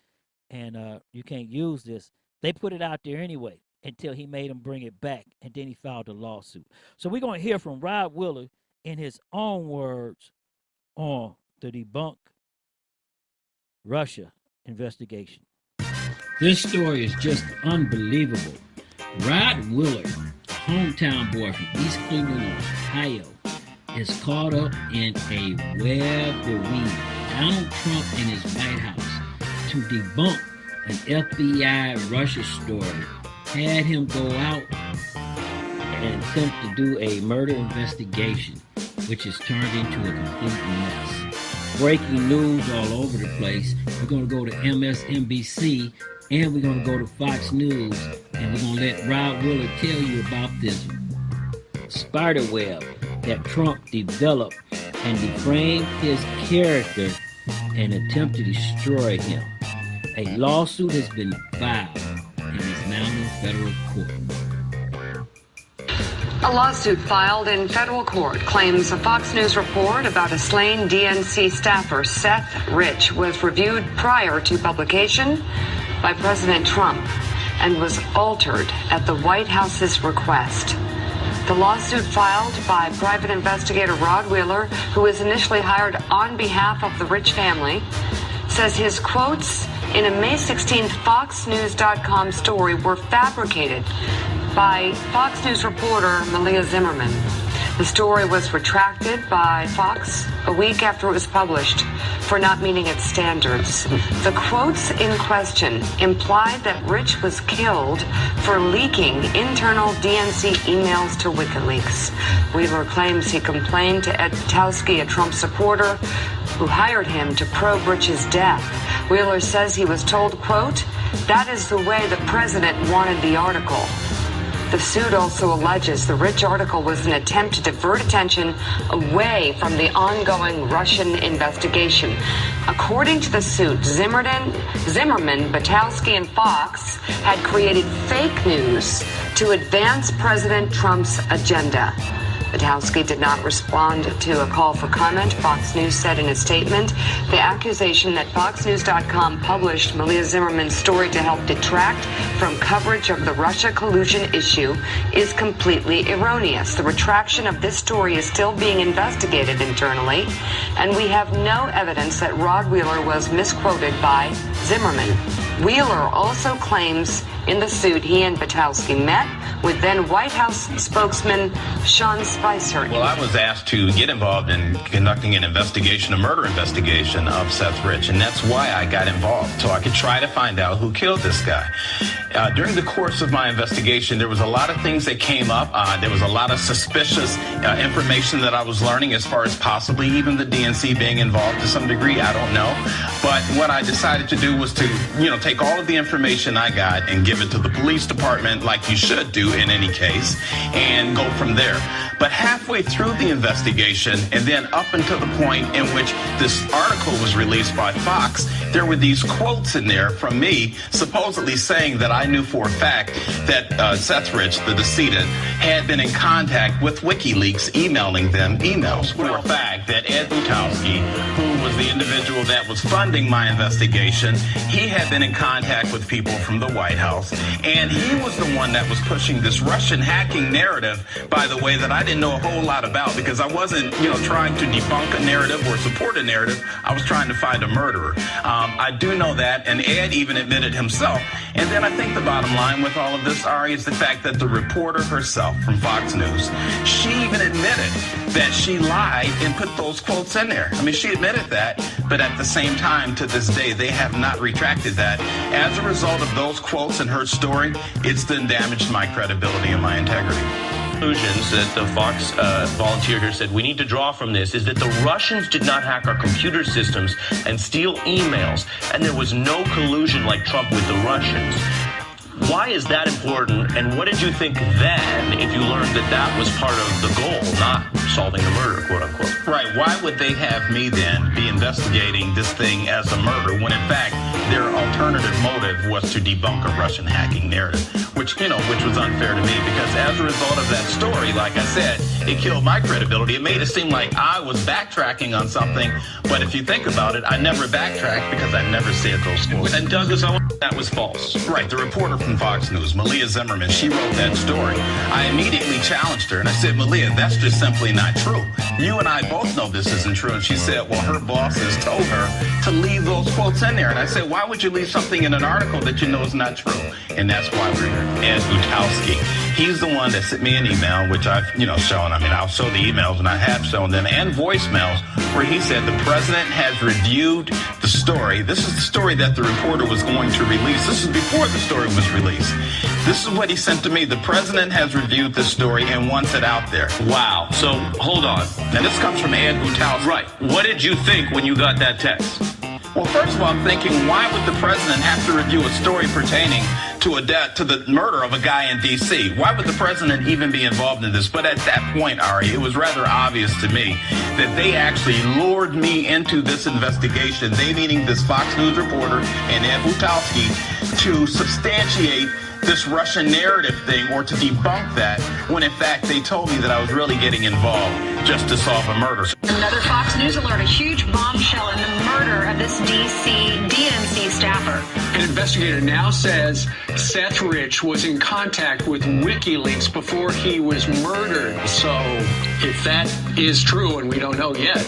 and you can't use this. They put it out there anyway until he made them bring it back, and then he filed a lawsuit. So we're going to hear from Rod Wheeler in his own words on the Debunk Russia investigation. This story is just unbelievable. Rod Wheeler, a hometown boy from East Cleveland, Ohio, is caught up in a web between Donald Trump and his White House to debunk an FBI Russia story, had him go out and attempt to do a murder investigation, which has turned into a complete mess. Breaking news all over the place. We're going to go to MSNBC, and we're going to go to Fox News, and we're going to let Rod Wheeler tell you about this spider web that Trump developed and deframed his character and attempt to destroy him. A lawsuit has been filed and is now in federal court. A lawsuit filed in federal court claims a Fox News report about a slain DNC staffer, Seth Rich, was reviewed prior to publication by President Trump and was altered at the White House's request. The lawsuit filed by private investigator Rod Wheeler, who was initially hired on behalf of the Rich family, says his quotes in a May 16th FoxNews.com story were fabricated by Fox News reporter Malia Zimmerman. The story was retracted by Fox a week after it was published for not meeting its standards. The quotes in question implied that Rich was killed for leaking internal DNC emails to WikiLeaks. Wheeler claims he complained to Ed Patowski, a Trump supporter, who hired him to probe Rich's death. Wheeler says he was told, quote, "That is the way the president wanted the article." The suit also alleges the Rich article was an attempt to divert attention away from the ongoing Russian investigation. According to the suit, Zimmerman, Patowski, and Fox had created fake news to advance President Trump's agenda. Patowski did not respond to a call for comment. Fox News said in a statement, the accusation that FoxNews.com published Malia Zimmerman's story to help detract from coverage of the Russia collusion issue is completely erroneous. The retraction of this story is still being investigated internally, and we have no evidence that Rod Wheeler was misquoted by Zimmerman. Wheeler also claims in the suit he and Patowski met with then White House spokesman Sean Spicer. Well, I was asked to get involved in conducting an investigation, a murder investigation of Seth Rich, and that's why I got involved, so I could try to find out who killed this guy. During the course of my investigation, there was a lot of things that came up. There was a lot of suspicious information that I was learning, as far as possibly even the DNC being involved to some degree. I don't know. But what I decided to do was to, take all of the information I got and give it to the police department, like you should do in any case, and go from there. But halfway through the investigation, and then up until the point in which this article was released by Fox, there were these quotes in there from me supposedly saying that I knew for a fact that Seth Rich, the decedent, had been in contact with WikiLeaks, emailing them emails. For a fact that Ed Patowski, who who was the individual that was funding my investigation, he had been in contact with people from the White House, and he was the one that was pushing this Russian hacking narrative, by the way, that I didn't know a whole lot about, because I wasn't, trying to debunk a narrative or support a narrative. I was trying to find a murderer. I do know that, and Ed even admitted himself. And then I think the bottom line with all of this, Ari, is the fact that the reporter herself from Fox News, she even admitted that she lied and put those quotes in there. I mean, she admitted that, but at the same time, to this day, they have not retracted that. As a result of those quotes in her story, it's then damaged my credibility and my integrity. Conclusions that the Fox volunteer here said we need to draw from this is that the Russians did not hack our computer systems and steal emails, and there was no collusion like Trump with the Russians. Why is that important, and what did you think then if you learned that that was part of the goal, not solving the murder, quote unquote? Right. Why would they have me then be investigating this thing as a murder when in fact their alternative motive was to debunk a Russian hacking narrative, which was unfair to me, because as a result of that story, like I said, it killed my credibility. It made it seem like I was backtracking on something, but if you think about it, I never backtracked because I never said those quotes. And Douglas, that was false. Right. The reporter from Fox News, Malia Zimmerman, she wrote that story. I immediately challenged her and I said, Malia, that's just simply not true. You and I both know this isn't true. And she said, well, her bosses told her to leave those quotes in there. And I said, why would you leave something in an article that you know is not true? And that's why we're here. Ed Butowski, he's the one that sent me an email, which I've, shown. I mean, I'll show the emails, and I have shown them, and voicemails, where he said the president has reviewed the story. This is the story that the reporter was going to release. This is before the story was released. This is what he sent to me. The president has reviewed this story and wants it out there. Wow. So, hold on. Now, this comes from Ed Butowski. Right. What did you think when you got that text? Well, first of all, I'm thinking, why would the president have to review a story pertaining to the murder of a guy in D.C.? Why would the president even be involved in this? But at that point, Ari, it was rather obvious to me that they actually lured me into this investigation, they meaning this Fox News reporter and Ed Butowski, to substantiate this Russian narrative thing or to debunk that, when in fact they told me that I was really getting involved just to solve a murder. Another Fox News alert, a huge bombshell in the murder of this DNC staffer. An investigator now says Seth Rich was in contact with WikiLeaks before he was murdered. So if that is true, and we don't know yet,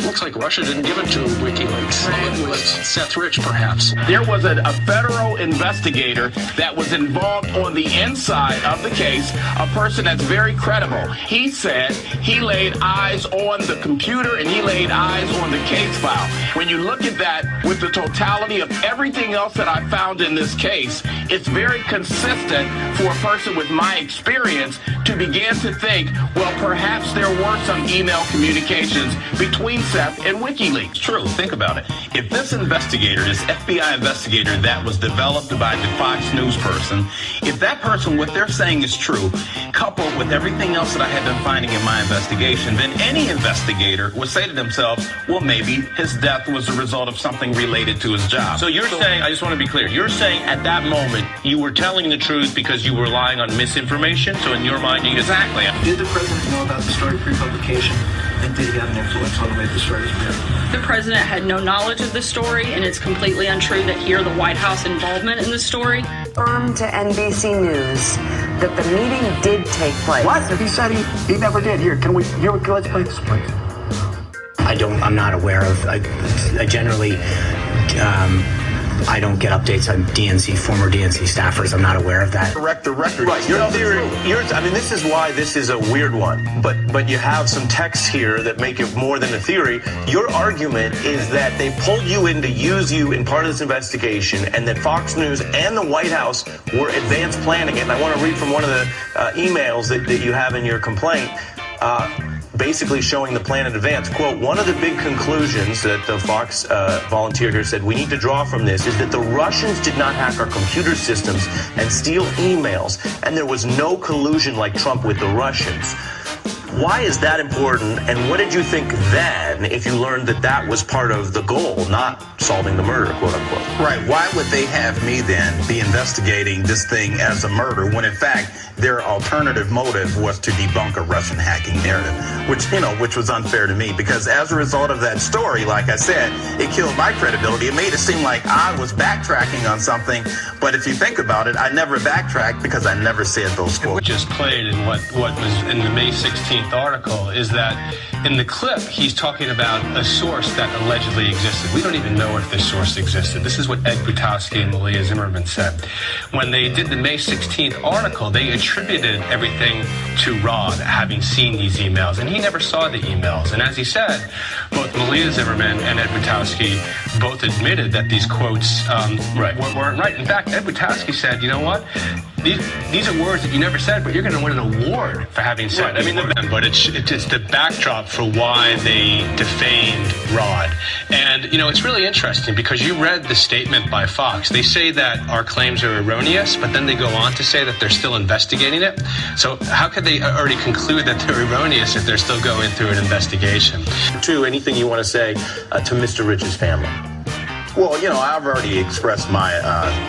looks like Russia didn't give it to WikiLeaks. Right. It was Seth Rich, perhaps. There was a federal investigator that was involved on the inside of the case, a person that's very credible. He said he laid eyes on the computer and he laid eyes on the case file. When you look at that with the totality of everything else that I found in this case, it's very consistent for a person with my experience to begin to think, well, perhaps there were some email communications between Seth and WikiLeaks. True, think about it. If this investigator, this FBI investigator that was developed by the Fox News person, if that person, what they're saying is true, coupled with everything else that I had been finding in my investigation, then any investigator would say to themselves, well, maybe his death was a result of something related to his job. So you're saying, I just want to be clear, you're saying at that moment you were telling the truth because you were relying on misinformation? So in your mind, you exactly. Did the president know about the story pre-publication? And did he have an influence on the way the story was made? The president had no knowledge of the story, and it's completely untrue that he or the White House involvement in the story. Confirmed to NBC News that the meeting did take place. What? He said he never did. Let's play this, please. I'm not aware of, I generally, I don't get updates on former DNC staffers. I'm not aware of that. Correct the record. Right. Your theory, this is why this is a weird one, but you have some texts here that make it more than a theory. Your argument is that they pulled you in to use you in part of this investigation, and that Fox News and the White House were advanced planning it. And I want to read from one of the emails that you have in your complaint. Basically showing the plan in advance. Quote, one of the big conclusions that the Fox volunteer here said we need to draw from this is that the Russians did not hack our computer systems and steal emails, and there was no collusion like Trump with the Russians. Why is that important, and what did you think then if you learned that that was part of the goal, not solving the murder, quote unquote? Right. Why would they have me then be investigating this thing as a murder when in fact their alternative motive was to debunk a Russian hacking narrative, which was unfair to me, because as a result of that story, like I said, it killed my credibility. It made it seem like I was backtracking on something, but if you think about it, I never backtracked because I never said those quotes. What just played in what was in the May 16th article is that in the clip, he's talking about a source that allegedly existed. We don't even know if this source existed. This is what Ed Butowski and Malia Zimmerman said. When they did the May 16th article, they attributed everything to Rod having seen these emails, and he never saw the emails. And as he said, both Malia Zimmerman and Ed Butowski both admitted that these quotes weren't right. In fact, Ed Butowski said, you know what? These are words that you never said, but you're going to win an award for having said them. But it's the backdrop for why they defamed Rod. And, it's really interesting because you read the statement by Fox. They say that our claims are erroneous, but then they go on to say that they're still investigating it. So how could they already conclude that they're erroneous if they're still going through an investigation? Anything you want to say to Mr. Rich's family? Well, I've already expressed my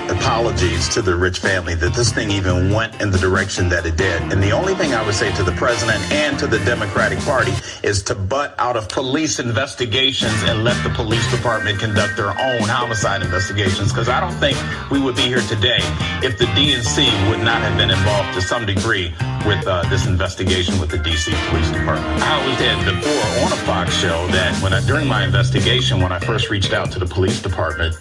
apologies to the Rich family that this thing even went in the direction that it did. And the only thing I would say to the president and to the Democratic Party is to butt out of police investigations and let the police department conduct their own homicide investigations, because I don't think we would be here today if the DNC would not have been involved to some degree with this investigation with the D.C. Police Department. I was said before on a Fox show that during my investigation, when I first reached out to the police department,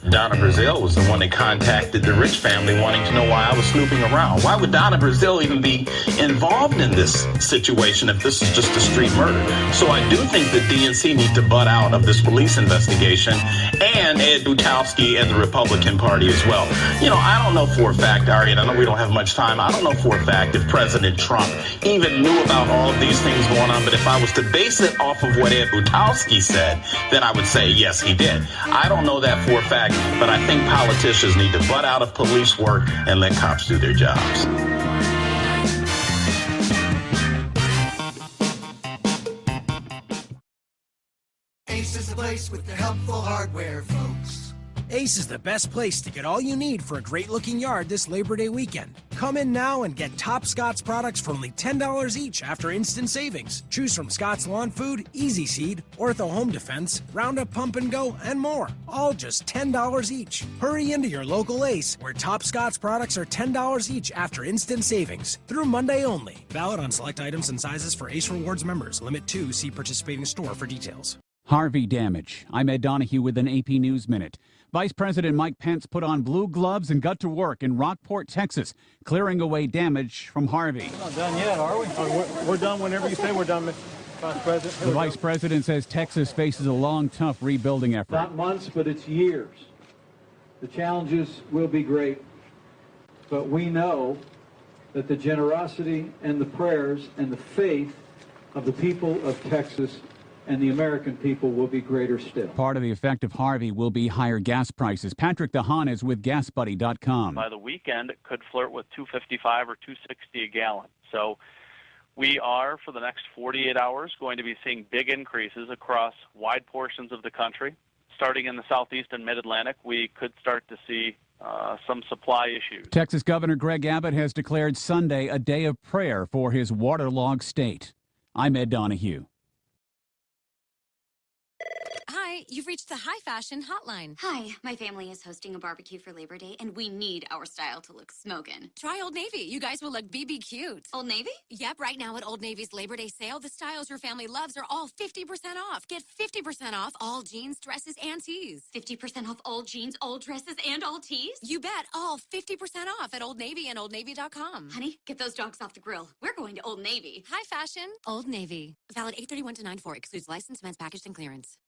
Donna Brazile was the one that contacted the Rich family wanting to know why I was snooping around. Why would Donna Brazile even be involved in this situation if this is just a street murder? So I do think the DNC need to butt out of this police investigation, and Ed Butowski and the Republican Party as well. I don't know for a fact, Ari, and I know we don't have much time, I don't know for a fact if President Trump even knew about all of these things going on, but if I was to base it off of what Ed Butowski said, then I would say yes, he did. I don't know that for a fact, but I think politicians need to butt out of police work and let cops do their jobs. Ace is the place with the helpful hardware, folks. Ace is the best place to get all you need for a great-looking yard this Labor Day weekend. Come in now and get top Scott's products for only $10 each after instant savings. Choose from Scott's Lawn Food, Easy Seed, Ortho Home Defense, Roundup Pump and Go, and more. All just $10 each. Hurry into your local Ace, where top Scott's products are $10 each after instant savings. Through Monday only. Valid on select items and sizes for Ace Rewards members. Limit 2. See participating store for details. Harvey damage. I'm Ed Donahue with an AP News Minute. Vice President Mike Pence put on blue gloves and got to work in Rockport, Texas, clearing away damage from Harvey. We're not done yet, are we? We're done whenever you say we're done, Mr. Vice President. The Vice President says Texas faces a long, tough rebuilding effort. Not months, but it's years. The challenges will be great, but we know that the generosity and the prayers and the faith of the people of Texas and the American people will be greater still. Part of the effect of Harvey will be higher gas prices. Patrick DeHaan is with GasBuddy.com. By the weekend, it could flirt with $2.55 or $2.60 a gallon. So we are, for the next 48 hours, going to be seeing big increases across wide portions of the country. Starting in the southeast and mid-Atlantic, we could start to see some supply issues. Texas Governor Greg Abbott has declared Sunday a day of prayer for his waterlogged state. I'm Ed Donahue. Hi, you've reached the High Fashion Hotline. Hi, my family is hosting a barbecue for Labor Day, and we need our style to look smokin'. Try Old Navy. You guys will look BB cute. Old Navy? Yep, right now at Old Navy's Labor Day sale, the styles your family loves are all 50% off. Get 50% off all jeans, dresses, and tees. 50% off all jeans, all dresses, and all tees? You bet, all 50% off at Old Navy and OldNavy.com. Honey, get those dogs off the grill. We're going to Old Navy. High Fashion, Old Navy. Valid 8/31 to 9/4. Excludes licensed men's packaged and clearance.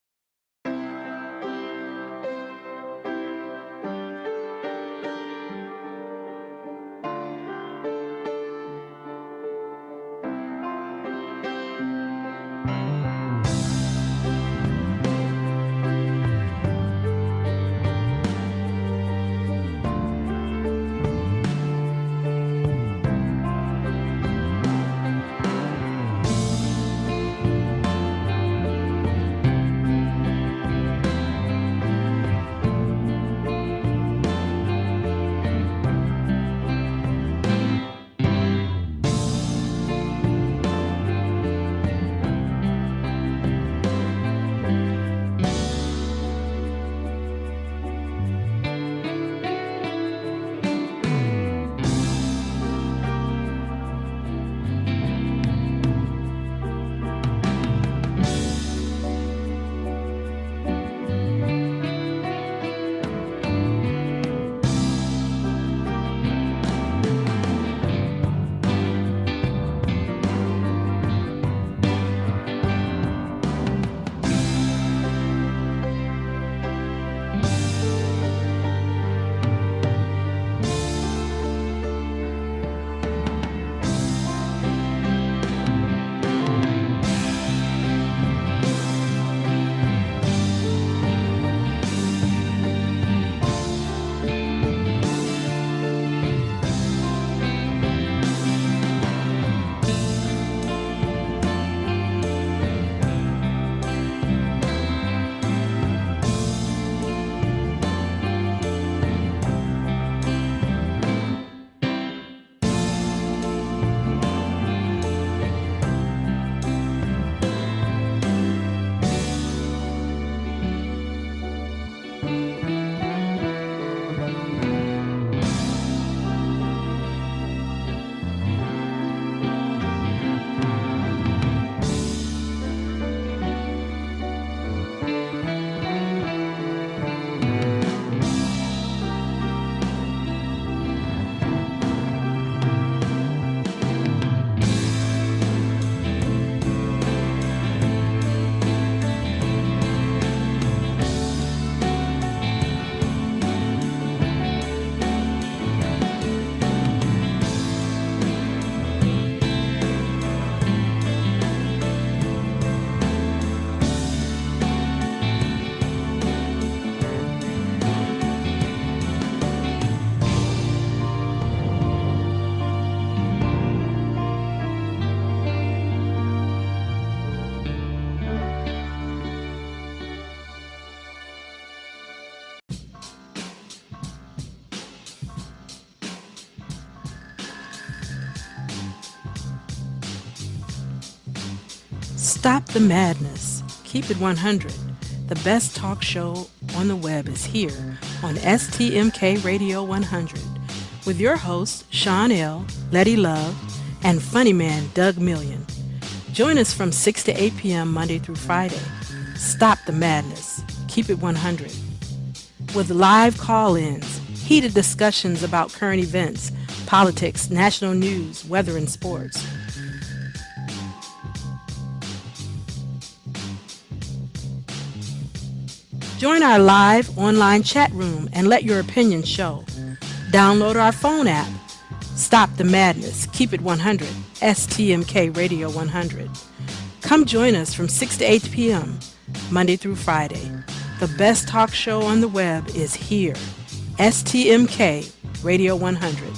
Stop the madness. Keep it 100. The best talk show on the web is here on STMK Radio 100 with your hosts Sean L., Letty Love, and funny man Doug Million. Join us from 6 to 8 p.m. Monday through Friday. Stop the madness. Keep it 100. With live call-ins, heated discussions about current events, politics, national news, weather, and sports. Join our live online chat room and let your opinion show. Download our phone app. Stop the madness. Keep it 100. STMK Radio 100. Come join us from 6 to 8 p.m. Monday through Friday. The best talk show on the web is here. STMK Radio 100.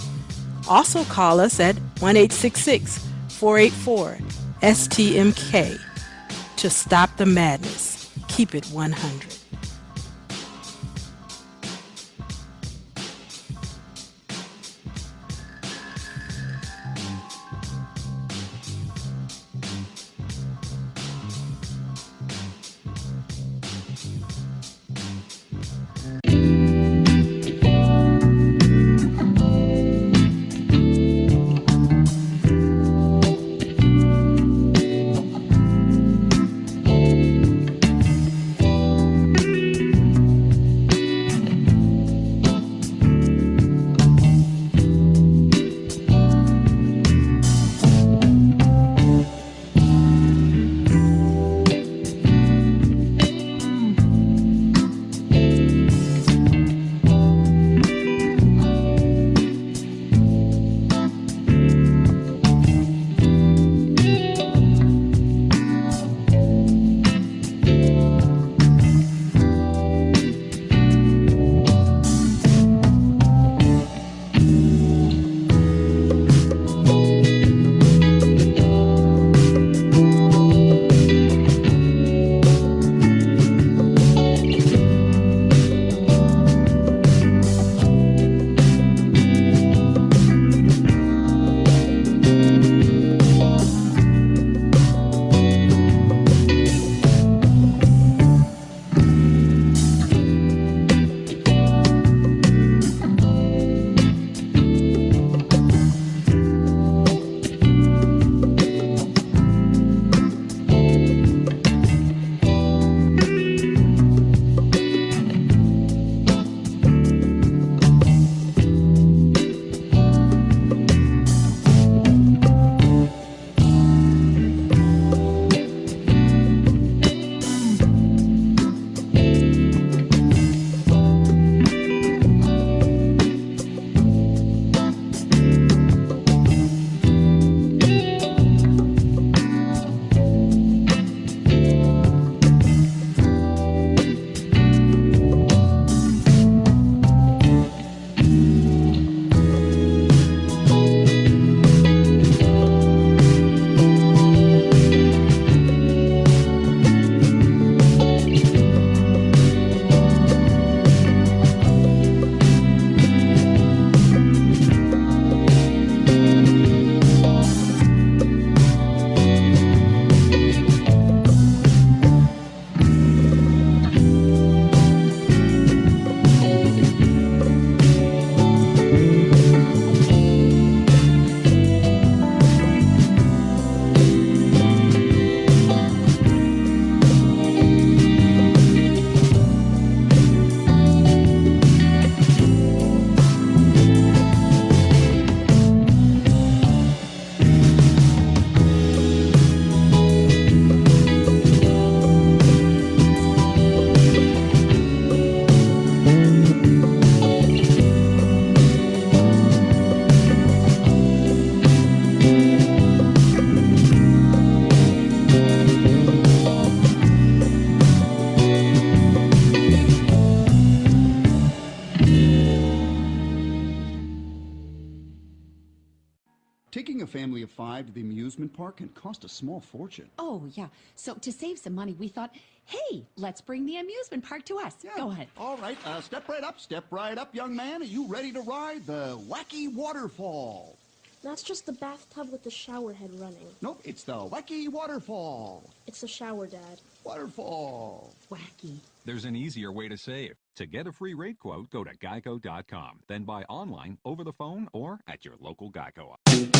Also call us at 1-866-484-STMK to stop the madness. Keep it 100. Taking a family of 5 to the amusement park can cost a small fortune. Oh, yeah. So to save some money, we thought, hey, let's bring the amusement park to us. Yeah. Go ahead. All right. Step right up, young man. Are you ready to ride the wacky waterfall? That's just the bathtub with the shower head running. Nope, it's the wacky waterfall. It's the shower, Dad. Waterfall. Wacky. There's an easier way to save. To get a free rate quote, go to geico.com. Then buy online, over the phone, or at your local Geico office.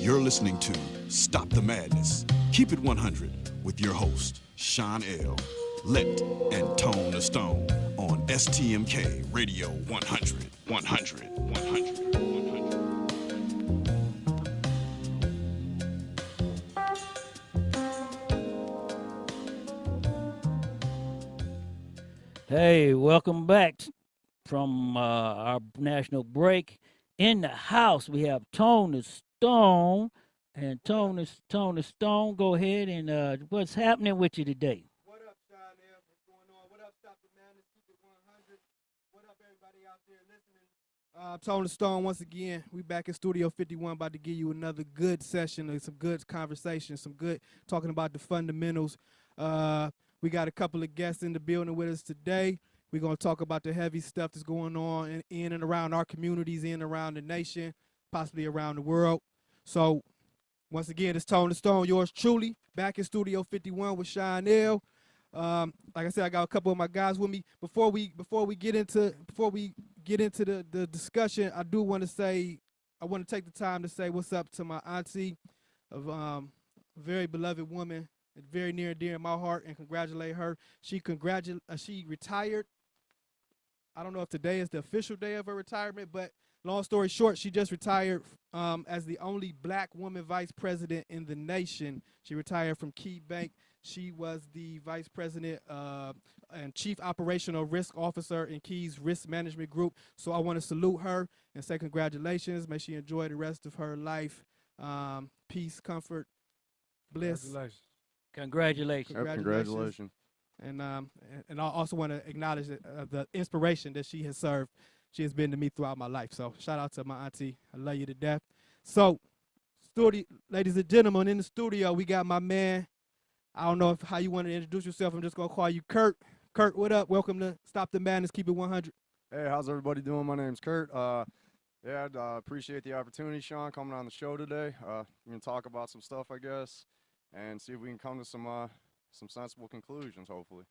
You're listening to Stop the Madness. Keep it 100 with your host, Sean L. Let and Tone the Stone on STMK Radio 100. Hey, welcome back from our national break. In the house, we have Tone the Stone. And Tone the Stone, go ahead and what's happening with you today? What up, Sean L? What's going on? What up, Stop the Madness? Keep it 100. What up, everybody out there listening? Tone the Stone once again. We back in Studio 51, about to give you another good session of some good conversation, some good talking about the fundamentals. We got a couple of guests in the building with us today. We're going to talk about the heavy stuff that's going on in and around our communities, in and around the nation, possibly around the world. So, once again, it's Tone the Stone, yours truly, back in Studio 51 with Sean L. Like I said, I got a couple of my guys with me. Before we get into the discussion, I do want to say, I want to take the time to say what's up to my auntie, a very beloved woman, very near and dear in my heart, and congratulate her. She retired. I don't know if today is the official day of her retirement, but long story short, she just retired as the only black woman vice president in the nation. She retired from Key Bank. She was the vice president and chief operational risk officer in Key's risk management group. So I want to salute her and say congratulations. May she enjoy the rest of her life. Peace, comfort, bliss. Congratulations. Congratulations. And I also want to acknowledge the inspiration that she has served. She has been to me throughout my life. So shout out to my auntie. I love you to death. So, ladies and gentlemen, in the studio, we got my man. I don't know how you want to introduce yourself. I'm just going to call you Kurt. Kurt, what up? Welcome to Stop the Madness, Keep It 100. Hey, how's everybody doing? My name's Kurt. Yeah, I appreciate the opportunity, Sean, coming on the show today. We're going to talk about some stuff, I guess, and see if we can come to some sensible conclusions, hopefully.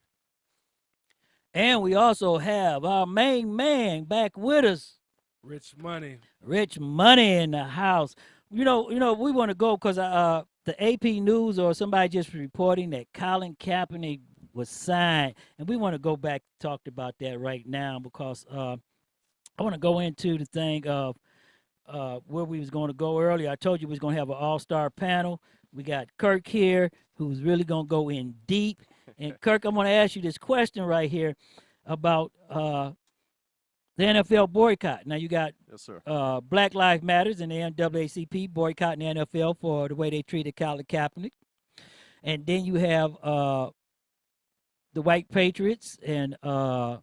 And we also have our main man back with us. Rich Money. Rich Money in the house. You know, we want to go because the AP News or somebody just reporting that Colin Kaepernick was signed, and we want to go back and talk about that right now because I want to go into the thing of where we was going to go earlier. I told you we was going to have an all-star panel. We got Kirk here, who's really going to go in deep. And Kirk, I'm going to ask you this question right here about the NFL boycott. Now you got Yes, sir. Black Lives Matters and the NAACP boycotting the NFL for the way they treated Colin Kaepernick. And then you have the white patriots and the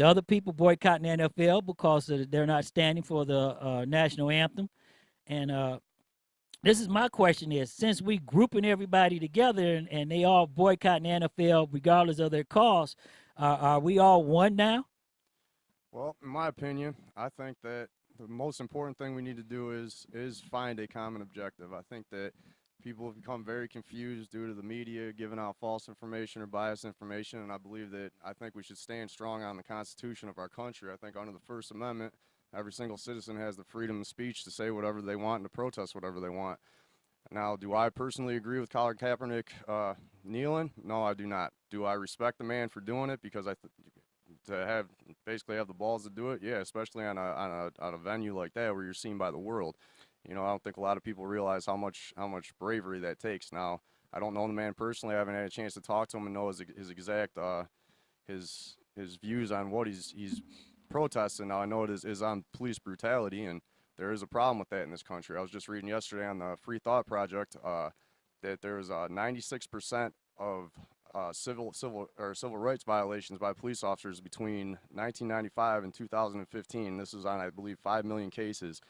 other people boycotting the NFL because they're not standing for the national anthem. And this is my question is, since we grouping everybody together and they all boycotting the NFL regardless of their cause, are we all one now? Well, in my opinion, I think that the most important thing we need to do is find a common objective. I think that people have become very confused due to the media giving out false information or biased information, and I think we should stand strong on the Constitution of our country. I think under the First Amendment, every single citizen has the freedom of speech to say whatever they want and to protest whatever they want. Now, do I personally agree with Colin Kaepernick kneeling? No, I do not. Do I respect the man for doing it because to basically have the balls to do it? Yeah, especially on a venue like that where you're seen by the world. You know, I don't think a lot of people realize how much bravery that takes. Now, I don't know the man personally. I haven't had a chance to talk to him and know his exact his views on what he's protesting. Now, I know it is on police brutality, and there is a problem with that in this country. I was just reading yesterday on the Free Thought Project that there's 96% of civil rights violations by police officers between 1995 and 2015. This is on, I believe, 5 million cases.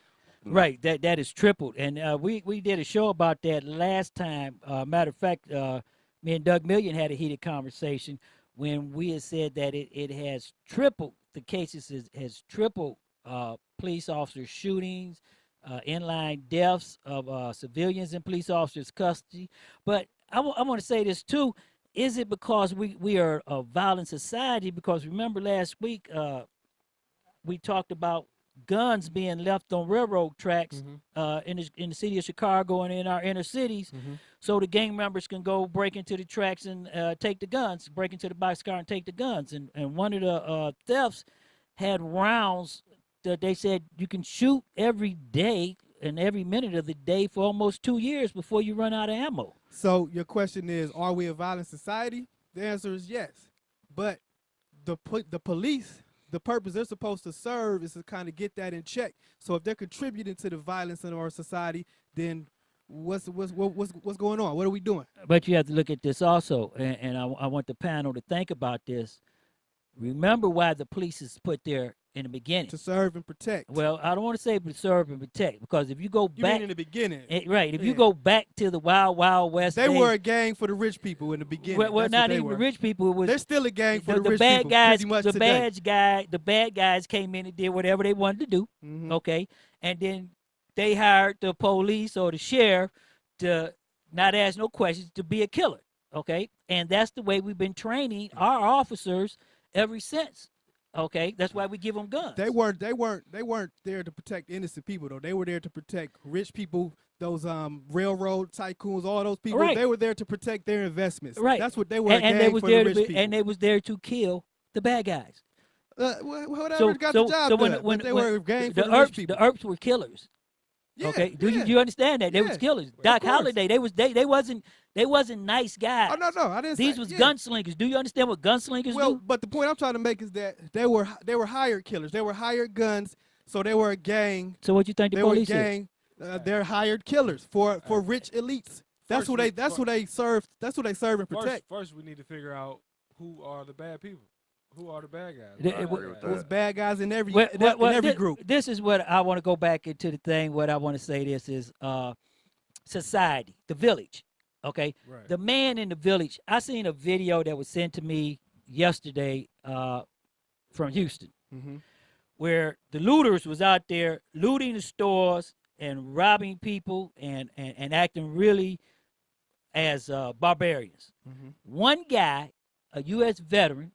Right, that is tripled, and we did a show about that last time. Matter of fact, me and Doug Million had a heated conversation when we had said that it has tripled. The cases has tripled police officer shootings, inline deaths of civilians in police officers' custody. But I want to say this too. Is it because we are a violent society? Because remember last week we talked about guns being left on railroad tracks in the city of Chicago and in our inner cities, so the gang members can go break into the tracks and take the guns, break into the boxcar and take the guns. And one of the thefts had rounds that they said you can shoot every day and every minute of the day for almost 2 years before you run out of ammo. So your question is, are we a violent society? The answer is yes. But the police, the purpose they're supposed to serve is to kind of get that in check. So if they're contributing to the violence in our society, then what's going on? What are we doing? But you have to look at this also, and I want the panel to think about this. Remember why the police is put there in the beginning. To serve and protect. Well, I don't want to say serve and protect, because if you go back. You mean in the beginning. Right. If you go back to the Wild Wild West. They were a gang for the rich people in the beginning. Well, not even the rich people. It was, they're still a gang for the rich bad people. Guys, pretty much the today. bad guys came in and did whatever they wanted to do. Okay. And then they hired the police or the sheriff to not ask no questions, to be a killer. Okay. And that's the way we've been training our officers ever since. Okay, that's why we give them guns. They weren't there to protect innocent people though. They were there to protect rich people, those railroad tycoons, all those people. Right. They were there to protect their investments. Right. That's what they were. And they was there to be, and they was there to kill the bad guys. Whatever got the job done. When they were a gang for the rich people. The Earps were killers. Yeah, okay, do you understand that? They was killers. Doc Holliday, they wasn't nice guys. Oh no, I didn't. These was gunslingers. Do you understand what gunslingers do? Well, but the point I'm trying to make is that they were hired killers. They were hired guns, so they were a gang. So what you think the police were a gang? They're hired killers for rich elites. That's who they serve. That's who they serve and protect. First, we need to figure out who are the bad people. Who are the bad guys? There's bad guys in every group. This is what I want to go back into the thing. What I want to say this is society, the village. Okay, right. The man in the village. I seen a video that was sent to me yesterday from Houston, where the looters was out there looting the stores and robbing people and acting really as barbarians. One guy, a U.S. veteran,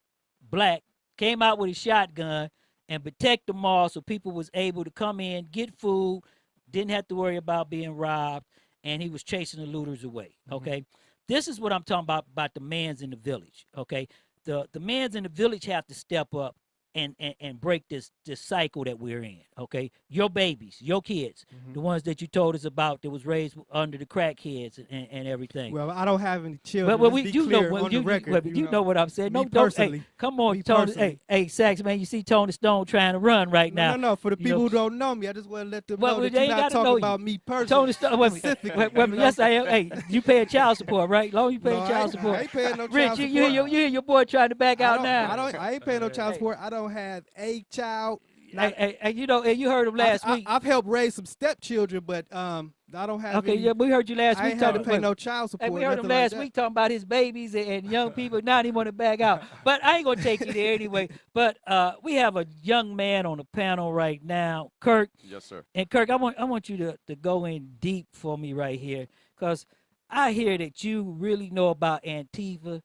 black, came out with a shotgun and protect the mall so people was able to come in, get food, didn't have to worry about being robbed, and he was chasing the looters away. Okay, this is what I'm talking about the mans in the village, okay? The mans in the village have to step up and break this cycle that we're in, okay? Your babies, your kids, the ones that you told us about that was raised under the crackheads and everything. Well, I don't have any children. Well, Let's be clear on the record. You know what I'm saying. No, don't. Personally. Hey, come on, Tony. Hey, Sax, man, you see Tony Stone trying to run right now. No. For the people who don't know me, I just want to let them know that they you're not talking about me personally. Tony Stone, wait a minute. Yes, I am. Hey, you paying child support, right? Long you paying child support. I ain't paying no child Rich, support. you hear your boy trying to back out now. I ain't paying no child support. I don't have a child. And you heard him last week. I've helped raise some stepchildren, but I don't have. Okay, yeah, we heard you last week. I ain't had to pay no child support. Hey, we heard him last week talking about his babies and young people. Now he want to back out. But I ain't gonna take you there anyway. But we have a young man on the panel right now, Kirk. Yes, sir. And Kirk, I want you to go in deep for me right here, because I hear that you really know about Antifa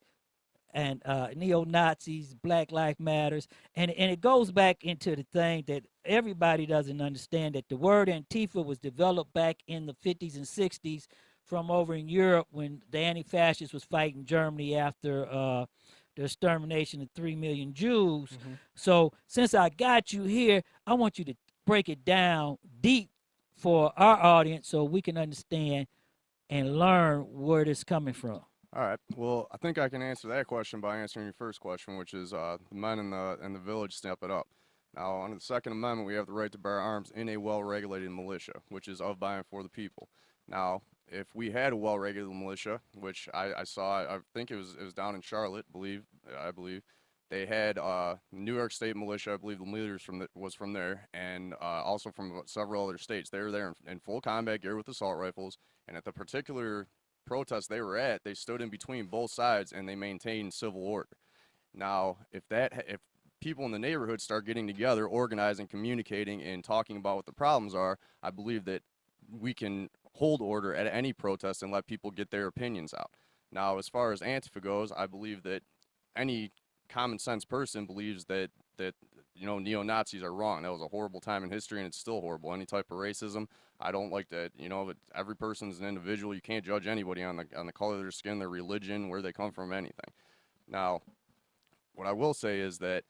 and neo-Nazis, Black Lives Matters, and it goes back into the thing that everybody doesn't understand, that the word Antifa was developed back in the 50s and 60s from over in Europe when the anti-fascists was fighting Germany after the extermination of 3 million Jews. So since I got you here, I want you to break it down deep for our audience so we can understand and learn where it's coming from. All right. Well, I think I can answer that question by answering your first question, which is the men in the village step it up. Now, under the Second Amendment, we have the right to bear arms in a well-regulated militia, which is of, by, and for the people. Now, if we had a well-regulated militia, which I saw, I think it was down in Charlotte, I believe, they had New York State militia. I believe the leaders was from there, and also from several other states. They were there in full combat gear with assault rifles, and at the particular protest they were at, they stood in between both sides and they maintained civil order. Now, if people in the neighborhood start getting together, organizing, communicating, and talking about what the problems are, I believe that we can hold order at any protest and let people get their opinions out. Now, as far as Antifa goes, I believe that any common sense person believes that neo-Nazis are wrong. That was a horrible time in history, and it's still horrible. Any type of racism, I don't like that. But every person's an individual. You can't judge anybody on the color of their skin, their religion, where they come from, anything. Now, what I will say is that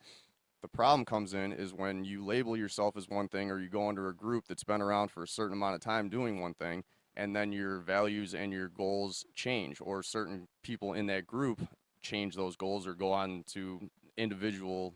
the problem comes in is when you label yourself as one thing, or you go under a group that's been around for a certain amount of time doing one thing, and then your values and your goals change, or certain people in that group change those goals or go on to individual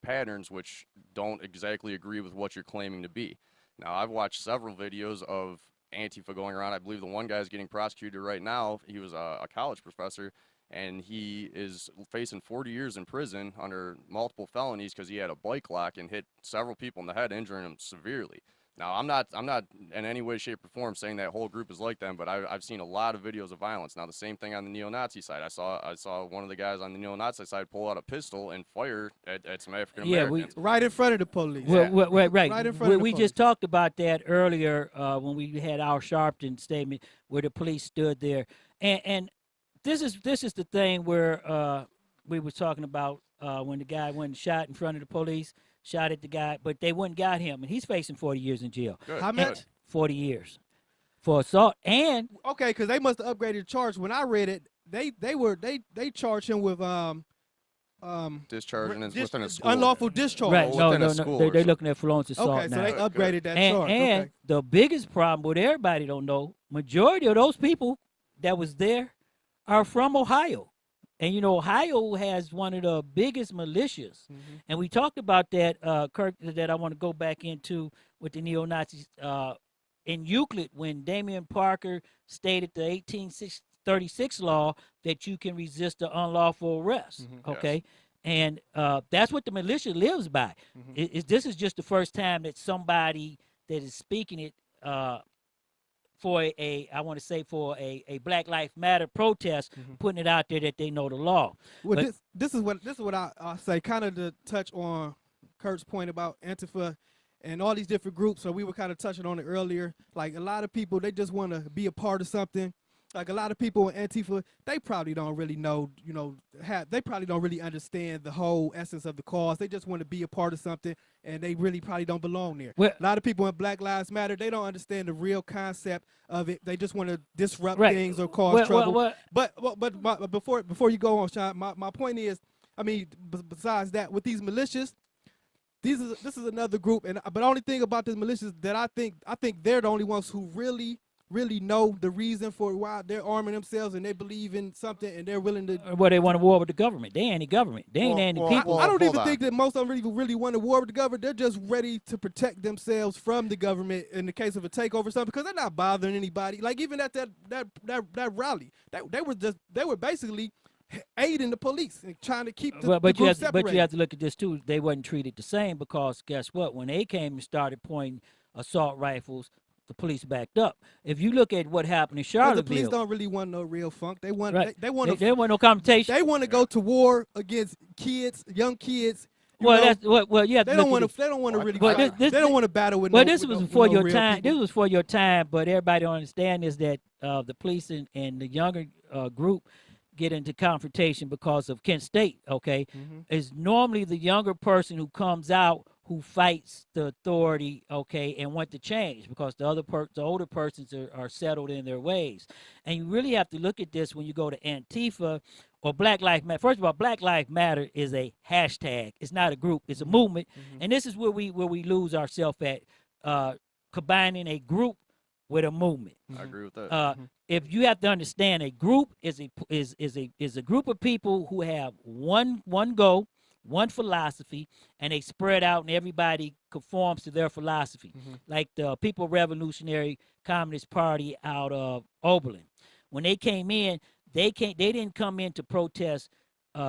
patterns which don't exactly agree with what you're claiming to be. Now, I've watched several videos of Antifa going around. I believe the one guy's getting prosecuted right now. He was a college professor, and he is facing 40 years in prison under multiple felonies because he had a bike lock and hit several people in the head, injuring them severely. Now, I'm not in any way, shape, or form saying that whole group is like them, but I've seen a lot of videos of violence. Now, the same thing on the neo-Nazi side. I saw one of the guys on the neo-Nazi side pull out a pistol and fire at some African Americans. Right in front of the police. Right. Right in front of the We police. just talked about that earlier when we had our Sharpton statement where the police stood there, and this is the thing where we were talking about when the guy went and shot in front of the police. Shot at the guy, but they wouldn't got him, and he's facing 40 years in jail. Good. How much? 40 years for assault. And okay, because they must have upgraded the charge. When I read it, they charged him with discharging within a school. Unlawful discharge. Right? No. They're looking at felonious assault okay, now. so they upgraded that charge. And okay. the biggest problem, what everybody don't know, majority of those people that was there are from Ohio. And, Ohio has one of the biggest militias. And we talked about that, Kirk, that I want to go back into with the neo-Nazis in Euclid when Damian Parker stated the 1836 law that you can resist the unlawful arrest, okay? Yes. And that's what the militia lives by. This is just the first time that somebody that is speaking it for a Black Lives Matter protest, putting it out there that they know the law. Well, this is what I say, kind of to touch on Kurt's point about Antifa and all these different groups. So we were kind of touching on it earlier. Like a lot of people, they just want to be a part of something, like a lot of people in Antifa, they probably don't really know, they probably don't really understand the whole essence of the cause. They just want to be a part of something, and they really probably don't belong there. Well, a lot of people in Black Lives Matter, they don't understand the real concept of it. They just want to disrupt things or cause trouble. But before you go on, Sean, my point is, I mean, besides that, with these militias, this is another group, but the only thing about these militias that I think they're the only ones who really know the reason for why they're arming themselves, and they believe in something, and they're willing to. Well, they want a war with the government. They anti-government. They ain't anti-people. I don't even think that most of them really want a war with the government. They're just ready to protect themselves from the government in the case of a takeover or something, because they're not bothering anybody. Like even at that rally, they were basically aiding the police and trying to keep the group separated. But you have to look at this too. They wasn't treated the same, because guess what? When they came and started pointing assault rifles, the police backed up. If you look at what happened in Charlottesville, the police don't really want no real funk. They want they want no confrontation. They want to go to war against kids, young kids. Yeah. They don't want to. They don't want to really. They don't want to battle with. Well, this was before your time. This was for your time, but everybody don't understand is that the police and the younger group get into confrontation because of Kent State. Okay, is normally the younger person who comes out who fights the authority, okay, and want to change, because the older persons are settled in their ways. And you really have to look at this when you go to Antifa or Black Lives Matter. First of all, Black Lives Matter is a hashtag. It's not a group. It's a movement. And this is where we lose ourselves at, combining a group with a movement. I agree with that. If you have to understand, a group is a group of people who have one goal, one philosophy, and they spread out, and everybody conforms to their philosophy. Like the People Revolutionary Communist Party out of Oberlin. When they came in, they didn't come in to protest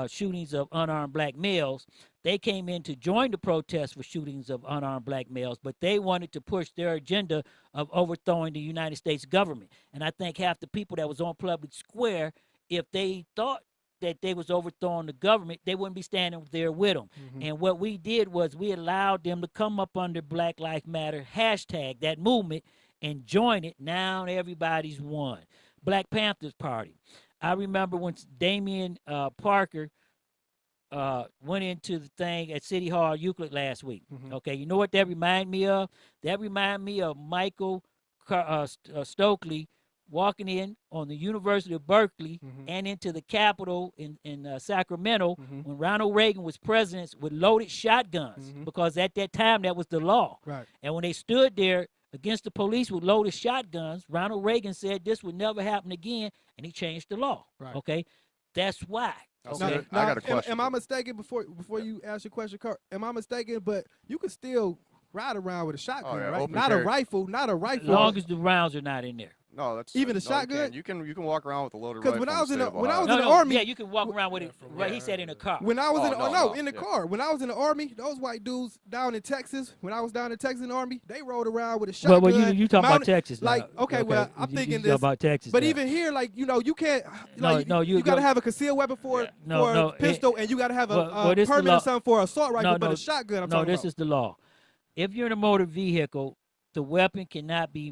shootings of unarmed black males. They came in to join the protest for shootings of unarmed black males, but they wanted to push their agenda of overthrowing the United States government. And I think half the people that was on Public Square, if they thought that they was overthrowing the government, they wouldn't be standing there with them. And what we did was we allowed them to come up under Black Lives Matter hashtag, that movement, and join it. Now everybody's one. Black Panthers Party. I remember when Damian Parker went into the thing at City Hall Euclid last week. Okay, you know what that reminded me of? That reminded me of Michael Stokely walking in on the University of Berkeley and into the Capitol in Sacramento when Ronald Reagan was president with loaded shotguns, because at that time that was the law. Right. And when they stood there against the police with loaded shotguns, Ronald Reagan said this would never happen again, and he changed the law. Right. Okay, that's why. Okay. I got a question. Am I mistaken, before you ask your question, Kurt, am I mistaken, but you can still ride around with a shotgun, right? Not a rifle. As long as the rounds are not in there. No, that's even a shotgun. You can walk around with a loaded rifle. Because when I was in the No, army, yeah, you can walk around with it. Right, he said in a car. When I was in the car. When I was in the army, those white dudes down in Texas. When I was down in Texas in the army, they rode around with a shotgun. Well, you talking about Texas? Like, okay, well, I'm thinking this about Texas. But even here, like, you can't. Like, you got to have a concealed weapon for a pistol, and you got to have a permit or something for an assault rifle. But a shotgun, I'm talking about. No, this is the law. If you're in a motor vehicle, the weapon cannot be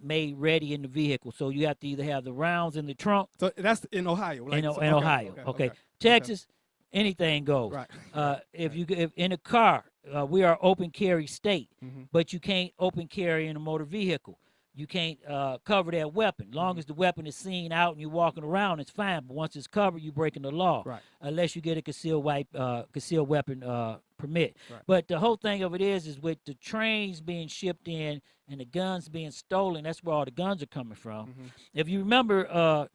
made ready in the vehicle. So you have to either have the rounds in the trunk. So that's in Ohio. Like, in Ohio. Okay. Texas, anything goes. Right. If in a car, we are open carry state, but you can't open carry in a motor vehicle. You can't cover that weapon. Long as the weapon is seen out and you're walking around, it's fine. But once it's covered, you're breaking the law. Right. Unless you get a concealed weapon permit. Right. But the whole thing of it is with the trains being shipped in and the guns being stolen, that's where all the guns are coming from. If you remember,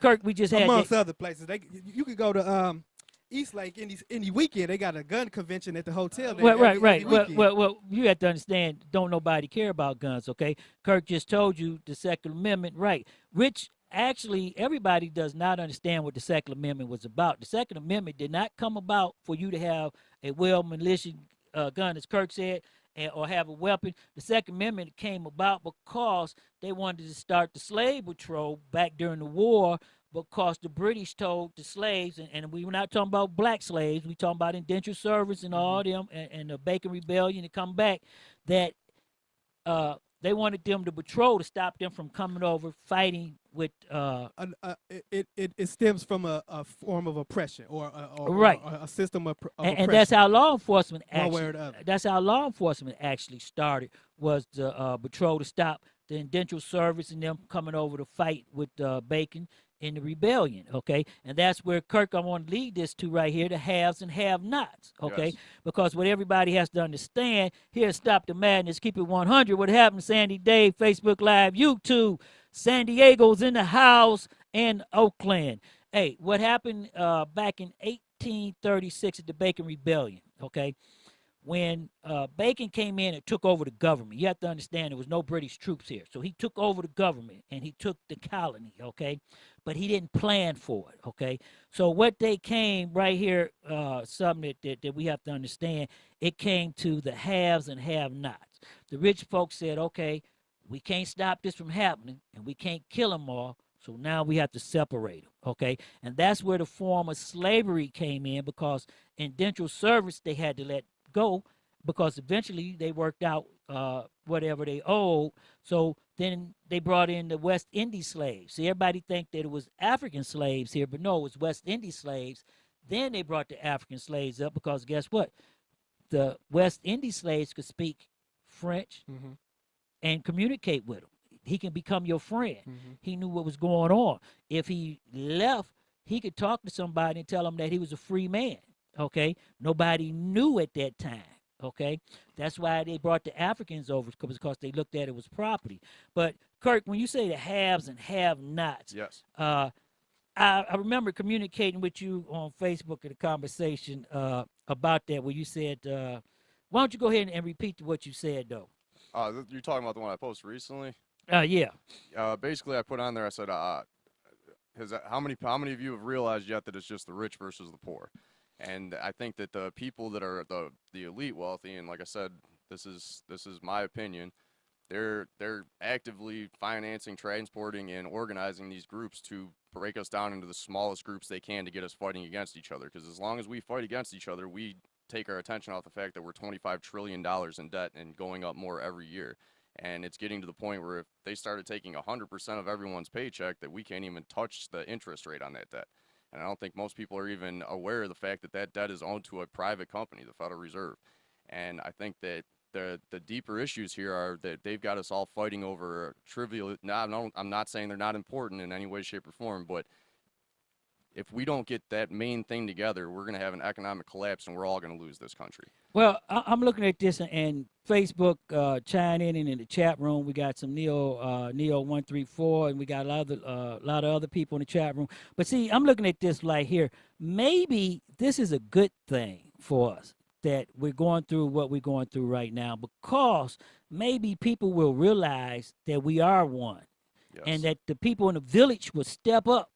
Kirk, we just had amongst other places. You could go to East Lake any weekend. They got a gun convention at the hotel. Right. Well, you have to understand, don't nobody care about guns, okay? Kirk just told you the Second Amendment, right? Which actually everybody does not understand what the Second Amendment was about. The Second Amendment did not come about for you to have a well-militiated gun, as Kirk said, or have a weapon. The Second Amendment came about because they wanted to start the slave patrol back during the war, because the British told the slaves, and we were not talking about black slaves, we talking about indentured servants and all them, and the Bacon Rebellion to come back, that they wanted them to patrol to stop them from coming over fighting with. It stems from a form of oppression or Right. or a system of And oppression. that's how law enforcement One way or actually. the other. That's how law enforcement actually started, was the patrol to stop the indentured service and them coming over to fight with Bacon in the rebellion. Okay, and that's where Kirk, I want to lead this to right here: the haves and have-nots. Okay, Yes. because what everybody has to understand here, Stop the Madness, Keep It 100. What happened, Sandy Dave, Facebook Live, YouTube, San Diego's in the house, and Oakland. Hey, what happened back in 1836 at the Bacon Rebellion? Okay, when Bacon came in and took over the government, you have to understand there was no British troops here. So he took over the government and he took the colony, okay? But he didn't plan for it, okay? So what they came right here, something that we have to understand, it came to the haves and have-nots. The rich folks said, okay, we can't stop this from happening and we can't kill them all, so now we have to separate them, okay? And that's where the form of slavery came in, because indentured service they had to let go, because eventually they worked out whatever they owed. So then they brought in the West Indies slaves. See, everybody think that it was African slaves here, but no, it was West Indies slaves. Then they brought the African slaves up, because guess what? The West Indies slaves could speak French and communicate with them. He can become your friend. He knew what was going on. If he left, he could talk to somebody and tell them that he was a free man. Okay, nobody knew at that time. Okay, that's why they brought the Africans over, because they looked at it as property. But Kirk, when you say the haves and have-nots, yes, I remember communicating with you on Facebook in a conversation about that, where you said, "Why don't you go ahead and repeat what you said, though?" You're talking about the one I posted recently? Yeah. Basically, I put on there. I said, how many of you have realized yet that it's just the rich versus the poor? And I think that the people that are the elite wealthy, and like I said, this is my opinion, they're actively financing, transporting, and organizing these groups to break us down into the smallest groups they can to get us fighting against each other. Because as long as we fight against each other, we take our attention off the fact that we're $25 trillion in debt and going up more every year. And it's getting to the point where if they started taking 100% of everyone's paycheck, that we can't even touch the interest rate on that debt. And I don't think most people are even aware of the fact that that debt is owned to a private company, the Federal Reserve. And I think that the deeper issues here are that they've got us all fighting over trivial. Now, I'm not saying they're not important in any way, shape, or form, but if we don't get that main thing together, we're going to have an economic collapse, and we're all going to lose this country. Well, I'm looking at this, and Facebook chiming in the chat room. We got some Neo134, and we got a lot of other people in the chat room. But see, I'm looking at this right here. Maybe this is a good thing for us that we're going through what we're going through right now, because maybe people will realize that we are one, and that the people in the village will step up.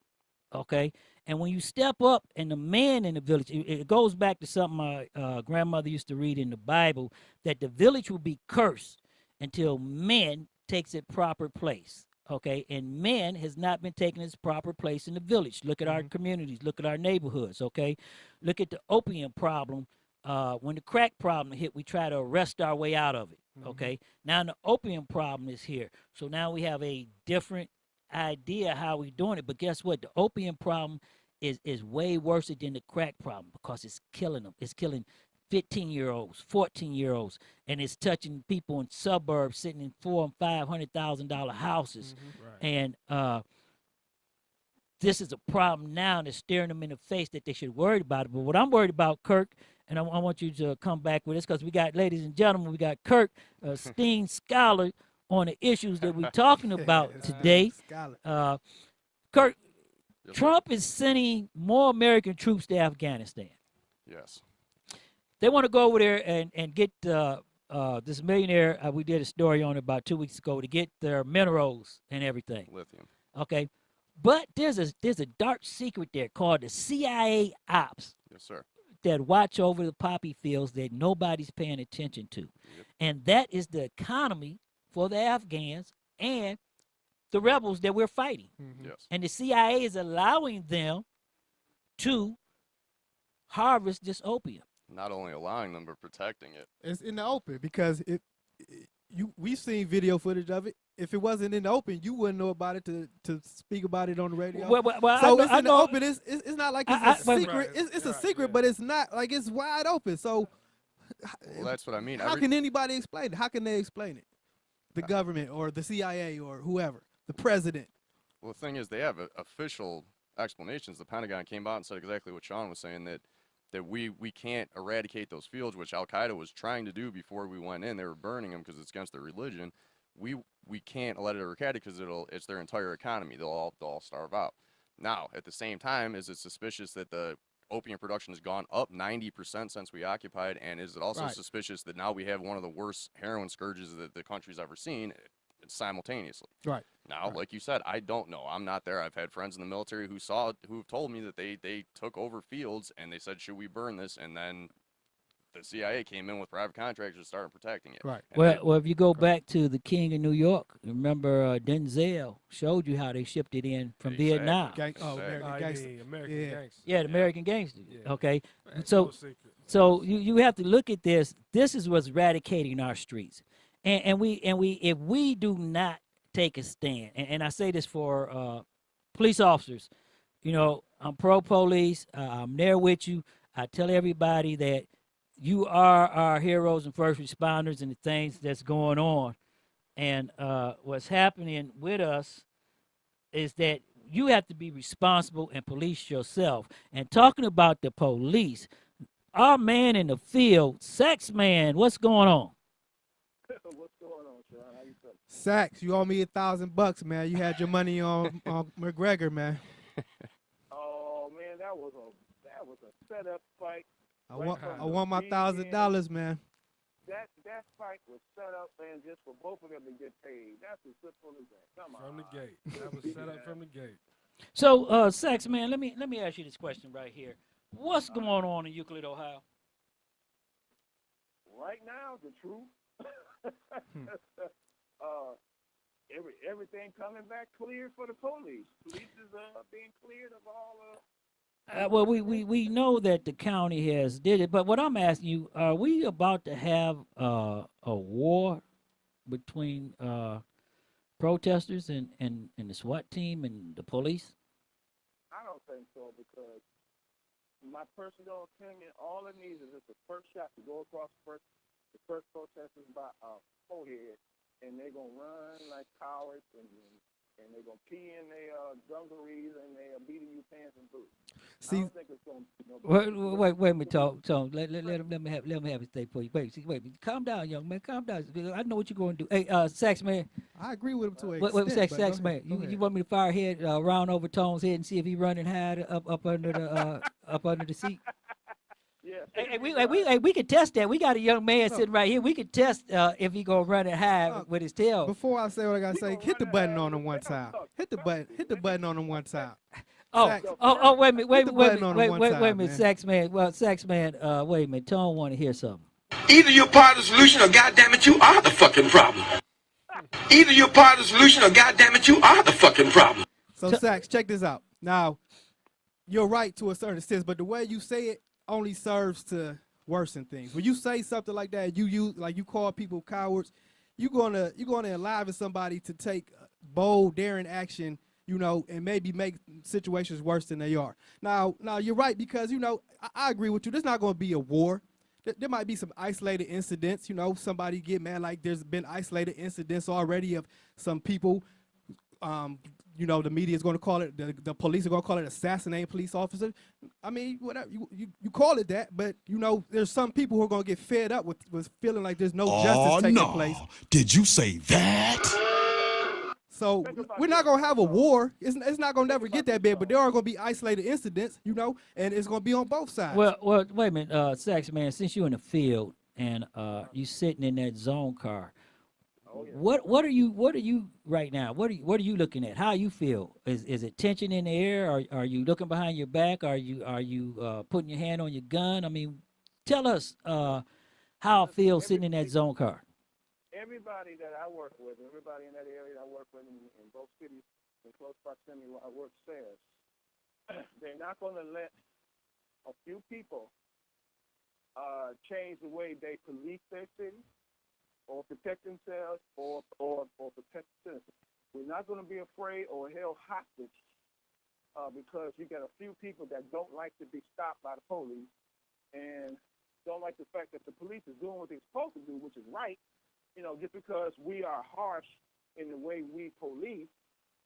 Okay. And when you step up, and the man in the village, it goes back to something my grandmother used to read in the Bible, that the village will be cursed until man takes its proper place. Okay, and man has not been taking its proper place in the village. Look at our communities. Look at our neighborhoods. Okay, look at the opium problem. When the crack problem hit, we try to arrest our way out of it. Okay, now the opium problem is here. So now we have a different idea how we're doing it. But guess what? The opium problem is way worse than the crack problem, because it's killing them. It's killing 15-year-olds, 14-year-olds, and it's touching people in suburbs sitting in $400,000 and $500,000 houses. And this is a problem now, and it's staring them in the face that they should worry about it. But what I'm worried about, Kirk, and I want you to come back with this, because we got, ladies and gentlemen, we got Kirk, a esteemed scholar on the issues that we're talking about today. Kirk, Trump is sending more American troops to Afghanistan. Yes. They want to go over there and get this millionaire, we did a story on it about 2 weeks ago, to get their minerals and everything. Lithium. Okay. But there's a dark secret there called the CIA ops. Yes, sir. That watch over the poppy fields that nobody's paying attention to. And that is the economy for the Afghans and the rebels that we're fighting. Yes. And the CIA is allowing them to harvest this opium. Not only allowing them, but protecting it. It's in the open, because we've seen video footage of it. If it wasn't in the open, you wouldn't know about it to speak about it on the radio. Well, so I know, it's in the open. It's not like it's a secret. It's a secret, but it's not like it's wide open. So Well, that's what I mean. how can anybody explain it? How can they explain it? The government or the CIA or whoever, the president. Well, the thing is, they have official explanations. The Pentagon came out and said exactly what Sean was saying, that we can't eradicate those fields, which Al Qaeda was trying to do before we went in. They were burning them because it's against their religion. We can't let it eradicate because it's their entire economy. They'll all starve out. Now, at the same time, is it suspicious that the opium production has gone up 90% since we occupied, and is it also suspicious that now we have one of the worst heroin scourges that the country's ever seen simultaneously? Right. Now, like you said, I don't know. I'm not there. I've had friends in the military who've told me that they took over fields and they said, should we burn this? And then the CIA came in with private contractors and started protecting it. Right. Well, if you go back to The King of New York, remember Denzel showed you how they shipped it in from Vietnam. American Gangster. American Gangster. Yeah, the American Gangster. Yeah. Okay. That's So no secret. so you have to look at this. This is what's eradicating our streets. And we if we do not take a stand, and I say this for police officers, you know, I'm pro police. I'm there with you. I tell everybody that you are our heroes and first responders and the things that's going on. And what's happening with us is that you have to be responsible and police yourself. And talking about the police, our man in the field, Sex Man, what's going on? What's going on, Sean? How you feeling? Sax, you owe me $1,000, man. You had your money on McGregor, man. Oh man, that was a setup fight. I want my $1,000, man. That fight was set up, man, just for both of them to get paid. That's as simple as that. Come on. From the gate. That was set up from the gate. So, Sex Man, let me ask you this question right here. What's going on in Euclid, Ohio? Right now, the truth. Everything coming back clear for the police. Police is being cleared of all Well, we know that the county has did it, but what I'm asking you, are we about to have a war between protesters and the SWAT team and the police? I don't think so, because my personal opinion, all it needs is just the first shot to go across the first protesters by a forehead, and they're gonna run like cowards, and they're gonna pee in their dungarees and their BDU pants and boots. See, I don't think it's gonna be no. Wait a minute, Tom. Let me have it stay for you. Wait, calm down, young man. Calm down. I know what you're going to do. Hey, Sax Man. I agree with him to an Wait, extent. Sax Man. You want me to fire head round over Tone's head and see if he running high up under the seat? Yeah. Hey, we could test that. We got a young man sitting right here. We could test if he gonna run it high with his tail. Before I say what I gotta say, hit the button on him one time. Hit the button on him one time. Wait a minute, wait a minute, man. Sax Man. Well, Sax Man, wait a minute. Tone want to hear something. Either you're part of the solution or goddammit you are the fucking problem. Either you're part of the solution or goddammit you are the fucking problem. So Sax, check this out. Now, you're right to a certain extent, but the way you say it only serves to worsen things. When you say something like that, you call people cowards, you're gonna enliven somebody to take bold, daring action, you know, and maybe make situations worse than they are. Now you're right, because, you know, I agree with you. There's not going to be a war. There might be some isolated incidents, you know, somebody get mad, like there's been isolated incidents already of some people, you know, the media is going to call it, the police are going to call it assassinating police officer. I mean, whatever, you call it that, but, you know, there's some people who are going to get fed up with feeling like there's no justice taking place. Did you say that? So we're not going to have a war. It's not going to never get that big, but there are going to be isolated incidents, you know, and it's going to be on both sides. Well, wait a minute, Sax Man, since you're in the field and you sitting in that zone car, what are you right now? What are you looking at? How you feel? Is it tension in the air? Are you looking behind your back? Are you putting your hand on your gun? I mean, tell us how it feels sitting in that zone car. Everybody that I work with, everybody in that area I work with in both cities in close proximity where I work says they're not going to let a few people change the way they police their city. or protect themselves or protect citizens. We're not going to be afraid or held hostage because you got a few people that don't like to be stopped by the police and don't like the fact that the police is doing what they're supposed to do, which is right. You know, just because we are harsh in the way we police,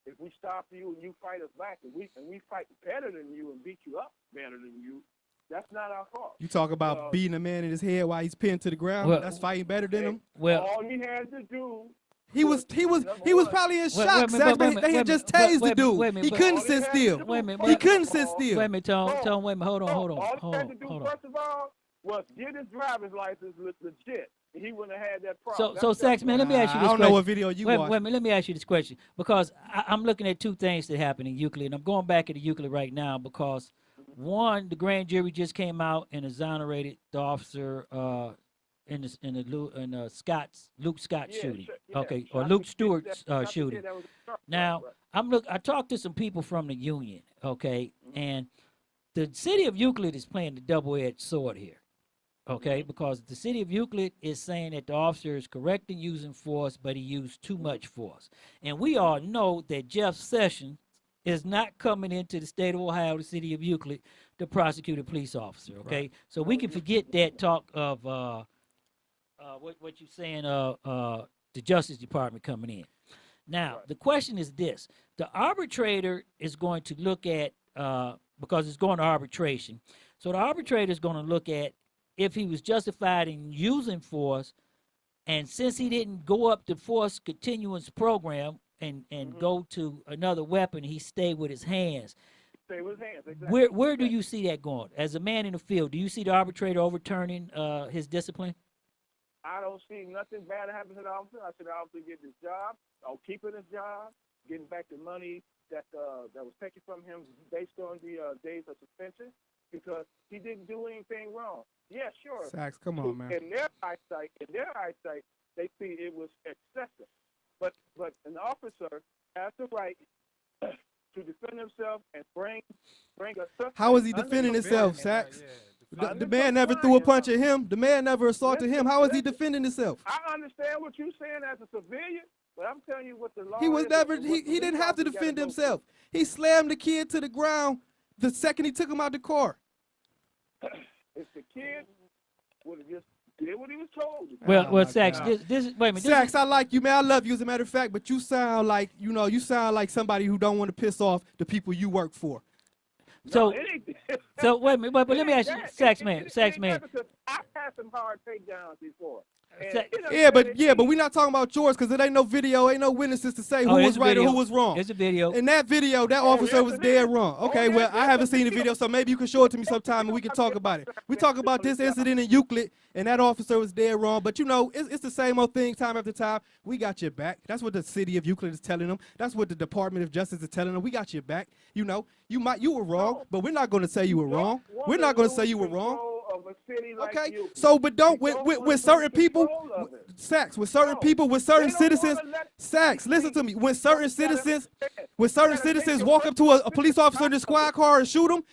if we stop you and you fight us back, and we fight better than you and beat you up better than you, that's not our fault. You talk about beating a man in his head while he's pinned to the ground. Well, that's fighting better than him. Well, all he had to do. He was probably in shock. They had just tased the dude. He couldn't sit still. He couldn't sit still. Wait a minute, Tone. Wait a minute. Hold on. All he had to do, first of all, was get his driver's license legit. He wouldn't have had that problem. So Sax, man, let me ask you this question. I don't know what video you watched. Wait a minute, let me ask you this question because I'm looking at two things that happened in Euclid, and I'm going back into Euclid right now because one, the grand jury just came out and exonerated the officer in the Luke Scott shooting, or Luke Stewart's shooting. Now I talked to some people from the union, and the city of Euclid is playing the double-edged sword here. Because the city of Euclid is saying that the officer is correct in using force, but he used too much force. And we all know that Jeff Sessions is not coming into the state of Ohio, the city of Euclid, to prosecute a police officer, Right. So we can forget that talk of what you're saying, the Justice Department coming in. Now, the question is this. The arbitrator is going to look at, because it's going to arbitration, so the arbitrator is going to look at if he was justified in using force, and since he didn't go up the force continuance program and go to another weapon, he stayed with his hands. Stay with his hands, exactly. Where do you see that going? As a man in the field, do you see the arbitrator overturning his discipline? I don't see nothing bad happen to the officer. I see the officer getting his job, or keeping his job, getting back the money that was taken from him based on the days of suspension, because he didn't do anything wrong. Yeah, sure. Sax, come on, man. In their eyesight, they see it was excessive. But an officer has the right to defend himself and bring a suspect. How is he defending himself, Sax? The man never threw a punch at him. The man never assaulted him. How is he defending himself? I understand what you're saying as a civilian, but I'm telling you what the law He was is. never. He didn't have to defend himself. He slammed the kid to the ground the second he took him out the car. If the kid would have just did what he was told. Well, Sax, this wait a minute. Sax, I like you, man. I love you as a matter of fact, but you sound like somebody who don't want to piss off the people you work for. So wait a minute, but let me ask you, Sax man. Because I've had some hard takedowns before. But we're not talking about yours because it ain't no video, ain't no witnesses to say who was right or who was wrong. It's a video. In that video, that officer was dead wrong. Okay, well, I haven't seen the video, so maybe you can show it to me sometime and we can talk about it. We talk about this incident in Euclid, and that officer was dead wrong. But, it's the same old thing time after time. We got your back. That's what the city of Euclid is telling them. That's what the Department of Justice is telling them. We got your back. You were wrong, but we're not going to say you were wrong. We're not going to say you were wrong. Okay, so but don't with certain people, Sax, with certain people, with certain citizens, Sax, listen to me. When certain citizens walk up to a police officer in the squad car and shoot him,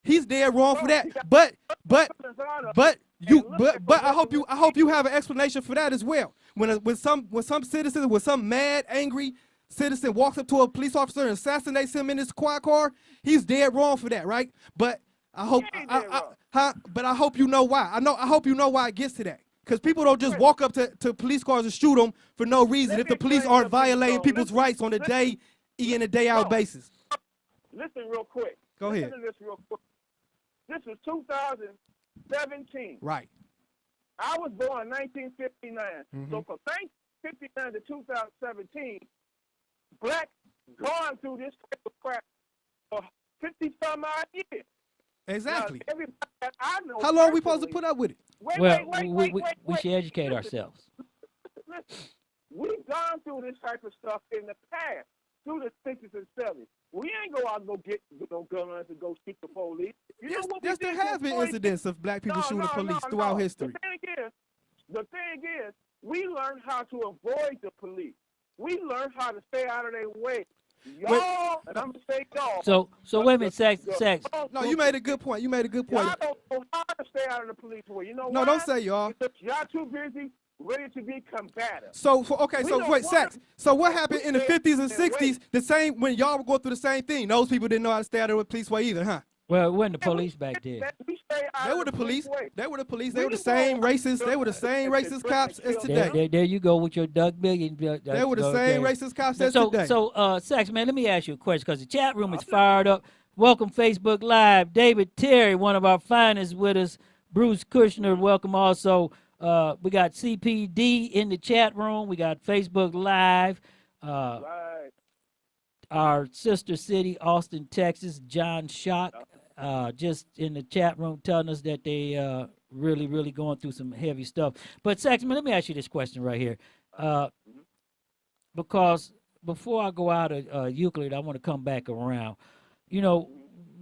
he's dead wrong for that. But I hope you have an explanation for that as well. When some mad, angry citizen walks up to a police officer and assassinates him in his squad car, he's dead wrong for that, right? But I hope but I hope you know why. I hope you know why it gets to that. Because people don't just walk up to police cars and shoot them for no reason if the police aren't violating people's rights on a day in and day out basis. Listen real quick. Go ahead. Listen to this real quick. This was 2017. Right. I was born in 1959. So from 1959 to 2017, blacks gone through this type of crap for 50-some odd years. Exactly. Now, everybody that I know. How long are we supposed to put up with it? We should educate ourselves. Listen, we've gone through this type of stuff in the past, through the 60s and 70s. We ain't go out and go get no guns and go shoot the police. Yes, there have been incidents of black people shooting police throughout history. The thing is, we learned how to avoid the police. We learned how to stay out of their way. Y'all, and I'm going to say y'all. So wait a minute, Sax. No, you made a good point. Y'all don't know how to stay out of the police way. You know why? No, don't say y'all. Because y'all too busy ready to be combative. So, We don't wait, wanna- Sax. So what happened in the we 50s and said, 60s, the same, when y'all were going through the same thing? Those people didn't know how to stay out of the police way either, huh? Well, it wasn't the police back then. They were the police. They were the police. They We were the just same want racist. They were the same racist cops as There, today. there you go with your Doug Million. They were the same racist cops as so, today. So, Sax, man, let me ask you a question because the chat room is fired up. Welcome, Facebook Live. David Terry, one of our finest with us. Bruce Kushner, welcome also. We got CPD in the chat room. We got Facebook Live. Our sister city, Austin, Texas, John Shock, just in the chat room telling us that they really going through some heavy stuff. But Saxman, let me ask you this question right here, because before I go out of Euclid, I want to come back around. You know,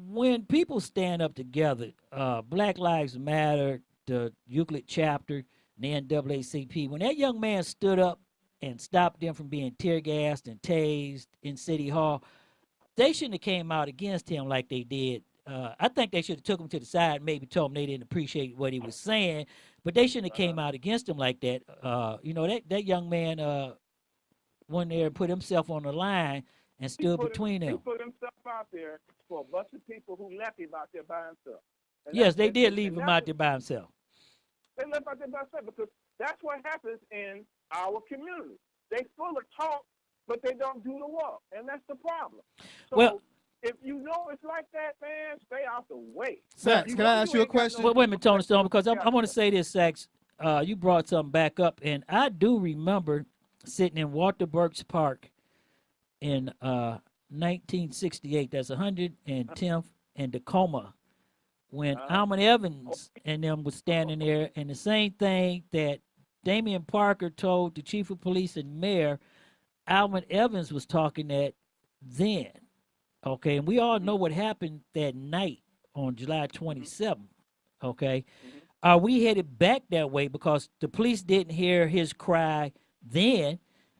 when people stand up together, Black Lives Matter, the Euclid chapter, and the NAACP, when that young man stood up and stopped them from being tear gassed and tased in City Hall, they shouldn't have came out against him like they did. I think they should have took him to the side and maybe told him they didn't appreciate what he was saying, but they shouldn't have came out against him like that. You know, that young man went there and put himself on the line and stood between them. He put himself out there for a bunch of people who left him out there by himself. And Yes, they did leave him out there by himself. They left out there by themselves because that's what happens in our community. They full of talk, but they don't do the work, and that's the problem. So well, if you know it's like that, man, stay out the way. Sax, can I ask you a question? Wait a minute, Tony Stone, because I want to say this, Sax. You brought something back up, and I do remember sitting in Walter Burks Park in 1968. That's 110th and Tacoma, when Almond Evans and them was standing there, and the same thing that Damian Parker told the chief of police and mayor, Almond Evans was talking that then. Okay, and we all know what happened that night on July 27th. Okay, are we headed back that way because the police didn't hear his cry then,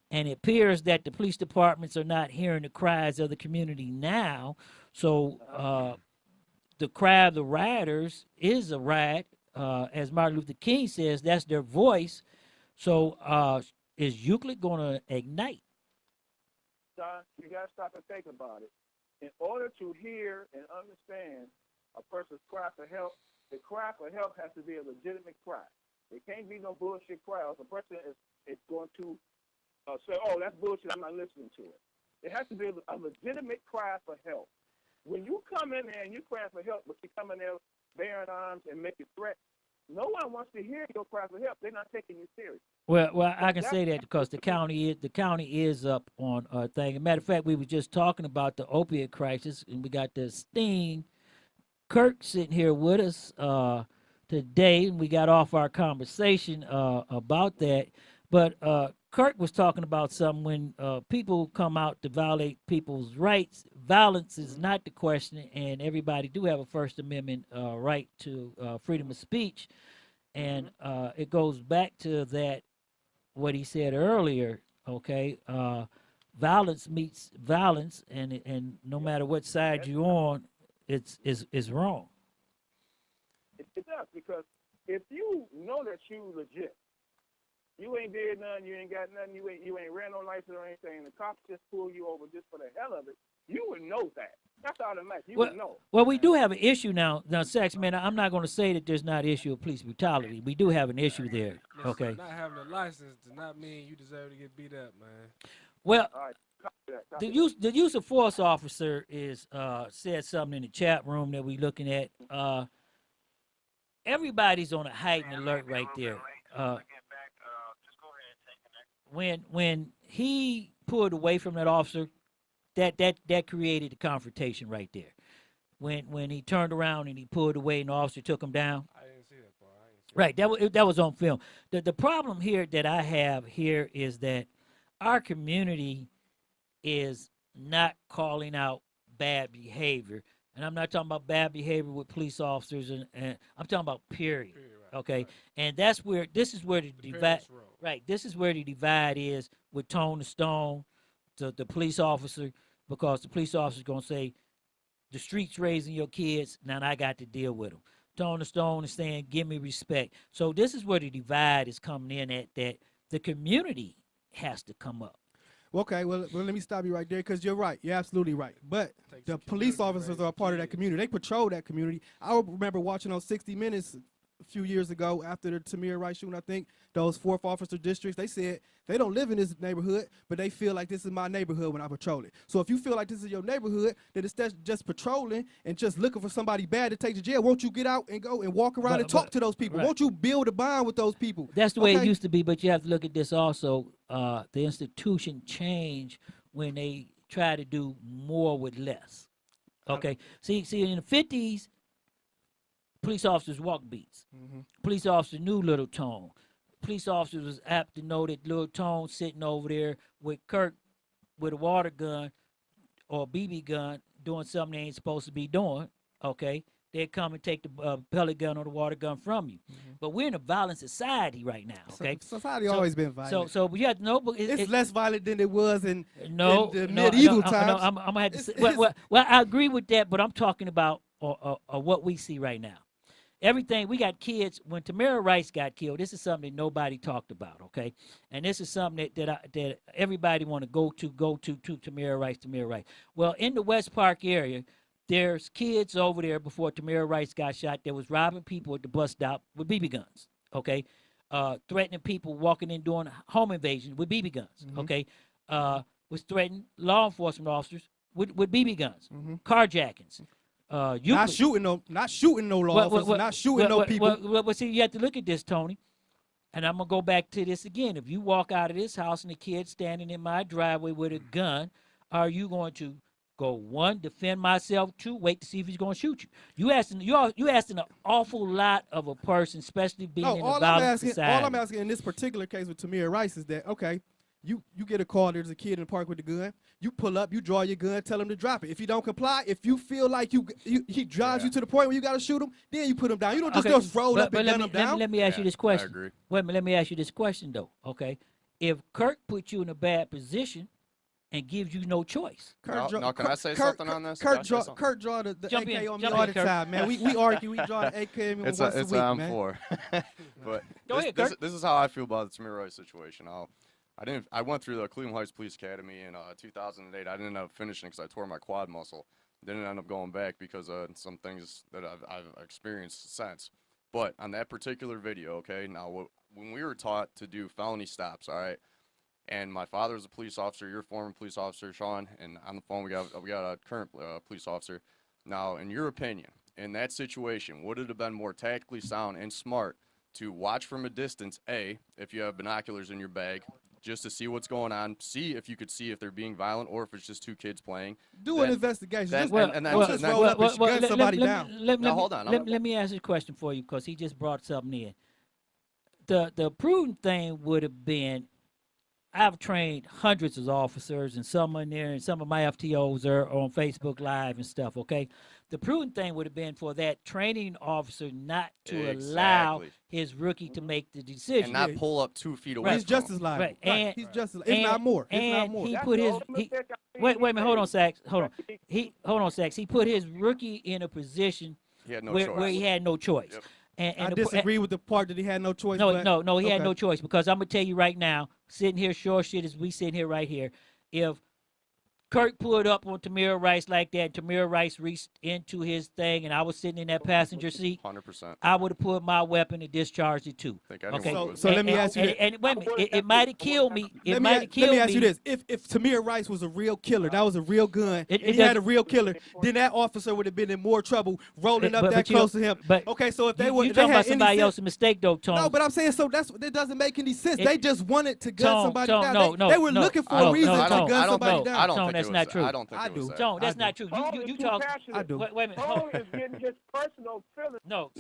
and it appears that the police departments are not hearing the cries of the community now? So the cry of the rioters is a riot, as Martin Luther King says. That's their voice. So is Euclid going to ignite? Son, you got to stop and think about it. In order to hear and understand a person's cry for help, the cry for help has to be a legitimate cry. It can't be no bullshit cry. If a person is going to say, oh, that's bullshit, I'm not listening to it. It has to be a legitimate cry for help. When you come in there and you cry for help, but you come in there bearing arms and making threats, no one wants to hear your cry for help. They're not taking you serious. Well, I can say that because the county is up on a thing. As a matter of fact, we were just talking about the opiate crisis, and we got the Steen Kirk sitting here with us today, and we got off our conversation about that. But Kirk was talking about something when people come out to violate people's rights. Violence is not the question, and everybody do have a First Amendment right to freedom of speech. And it goes back to that, what he said earlier, okay? Violence meets violence, and no matter what side you're on, it's wrong. It does, because if you know that you legit, you ain't did nothing, you ain't got nothing, you ain't ran no license or anything, and the cops just pull you over just for the hell of it, you would know that. That's automatic. You would know. Well, we do have an issue now. Now, Sax, man, I'm not going to say that there's not an issue of police brutality. We do have an issue there. Okay. Not having a license does not mean you deserve to get beat up, man. Well, right. the use of force officer is said something in the chat room that we're looking at. Everybody's on a heightened alert right there. When he pulled away from that officer, that created the confrontation right there. When he turned around and he pulled away and the officer took him down. I didn't see that part. Right, that was on film. The problem here that I have here is that our community is not calling out bad behavior. And I'm not talking about bad behavior with police officers, and I'm talking about period. Okay, right. And this is where the divide. Right, this is where the divide is with Tone the Stone, the police officer, because the police officer is gonna say, the streets raising your kids, now I got to deal with them. Tone the Stone is saying, give me respect. So this is where the divide is coming in at, that the community has to come up. Okay, well, let me stop you right there, because you're right. You're absolutely right. But the police officers are a part of that community. They patrol that community. I remember watching on 60 Minutes a few years ago after the Tamir Rice shooting, I think, those 4th officer districts, they said they don't live in this neighborhood, but they feel like this is my neighborhood when I patrol it. So if you feel like this is your neighborhood, then instead of just patrolling and just looking for somebody bad to take to jail, won't you get out and go and walk around and talk to those people? Right. Won't you build a bond with those people? That's the way it used to be, but you have to look at this also. The institution changed when they try to do more with less. Okay, see, in the 50s, police officers walked beats. Police officers knew Little Tone. Police officers was apt to know that Little Tone sitting over there with Kirk with a water gun or a BB gun doing something they ain't supposed to be doing. Okay, they'd come and take the pellet gun or the water gun from you. But we're in a violent society right now. Okay, Society always been violent. So you have to know. It's less violent than it was in the medieval times. I'm gonna have to say. Well, I agree with that, but I'm talking about what we see right now. Everything, we got kids. When Tamir Rice got killed, this is something that nobody talked about, okay? And this is something that everybody want to go to Tamir Rice. Well, in the West Park area, there's kids over there before Tamir Rice got shot that was robbing people at the bus stop with BB guns, okay? Threatening people walking in doing home invasions with BB guns, okay? Was threatening law enforcement officers with BB guns, carjackings. Not shooting no law officers, not shooting no people. Well, see, you have to look at this, Tony. And I'm going to go back to this again. If you walk out of this house and the kid's standing in my driveway with a gun, are you going to go, 1, defend myself, 2, wait to see if he's going to shoot you? You asking an awful lot of a person, especially being in a violent society. All I'm asking in this particular case with Tamir Rice is that, okay, you get a call, there's a kid in the park with a gun. You pull up, you draw your gun, tell him to drop it. If you don't comply, if you feel like he drives you to the point where you got to shoot him, then you put him down. You don't just roll up and gun him down. Let me ask you this question. I agree. Wait a minute, let me ask you this question, though, okay? If Kirk puts you in a bad position and gives you no choice. Can I say something on this? Kurt draw the AK on me all the time, man. We argue, we draw the AK on me once a week, man. It's for. But Go ahead, Kurt. This is how I feel about the Tamir Rice situation. I went through the Cleveland Heights Police Academy in 2008. I didn't end up finishing because I tore my quad muscle. Didn't end up going back because of some things that I've experienced since. But on that particular video, okay, now when we were taught to do felony stops, all right, and my father was a police officer, you're a former police officer, Sean, and on the phone we got a current police officer. Now, in your opinion, in that situation, would it have been more tactically sound and smart to watch from a distance, A, if you have binoculars in your bag, just to see what's going on, see if you could see if they're being violent or if it's just 2 kids playing. Do an investigation. Just roll up and gun somebody down. Hold on. Let me ask you a question for you, because he just brought something in. The prudent thing would have been, I've trained hundreds of officers, and some in there, and some of my FTOs are on Facebook Live and stuff, okay? The prudent thing would have been for that training officer not to allow his rookie to make the decision. And not pull up 2 feet away. He's just as liable. Right. And, he's just as, it's not more. And he put his, wait a minute, hold on, Sax. Hold on, Sax. He put his rookie in a position where he had no choice. Yep. And I disagree with the part that he had no choice. No, he had no choice, because I'm going to tell you right now, sitting here, sure shit as we sitting here right here, if Kirk pulled up on Tamir Rice like that, Tamir Rice reached into his thing, and I was sitting in that passenger seat, 100%. I would have pulled my weapon and discharged it too. Okay. So let me ask you this. And wait a minute, it might have killed me. Let me ask you this. If Tamir Rice was a real killer, that was a real gun, and he had a real killer, then that officer would have been in more trouble rolling up that close to him. Okay, so if they were, you talking about somebody else's mistake though, Tony. No, but I'm saying, so that doesn't make any sense. They just wanted to gun somebody down. No, they were looking for a reason to gun somebody down. I don't think that's not true. I don't think I do. John, that's not true. You talk. I do. Wait a minute. Tone is getting his personal feelings. No.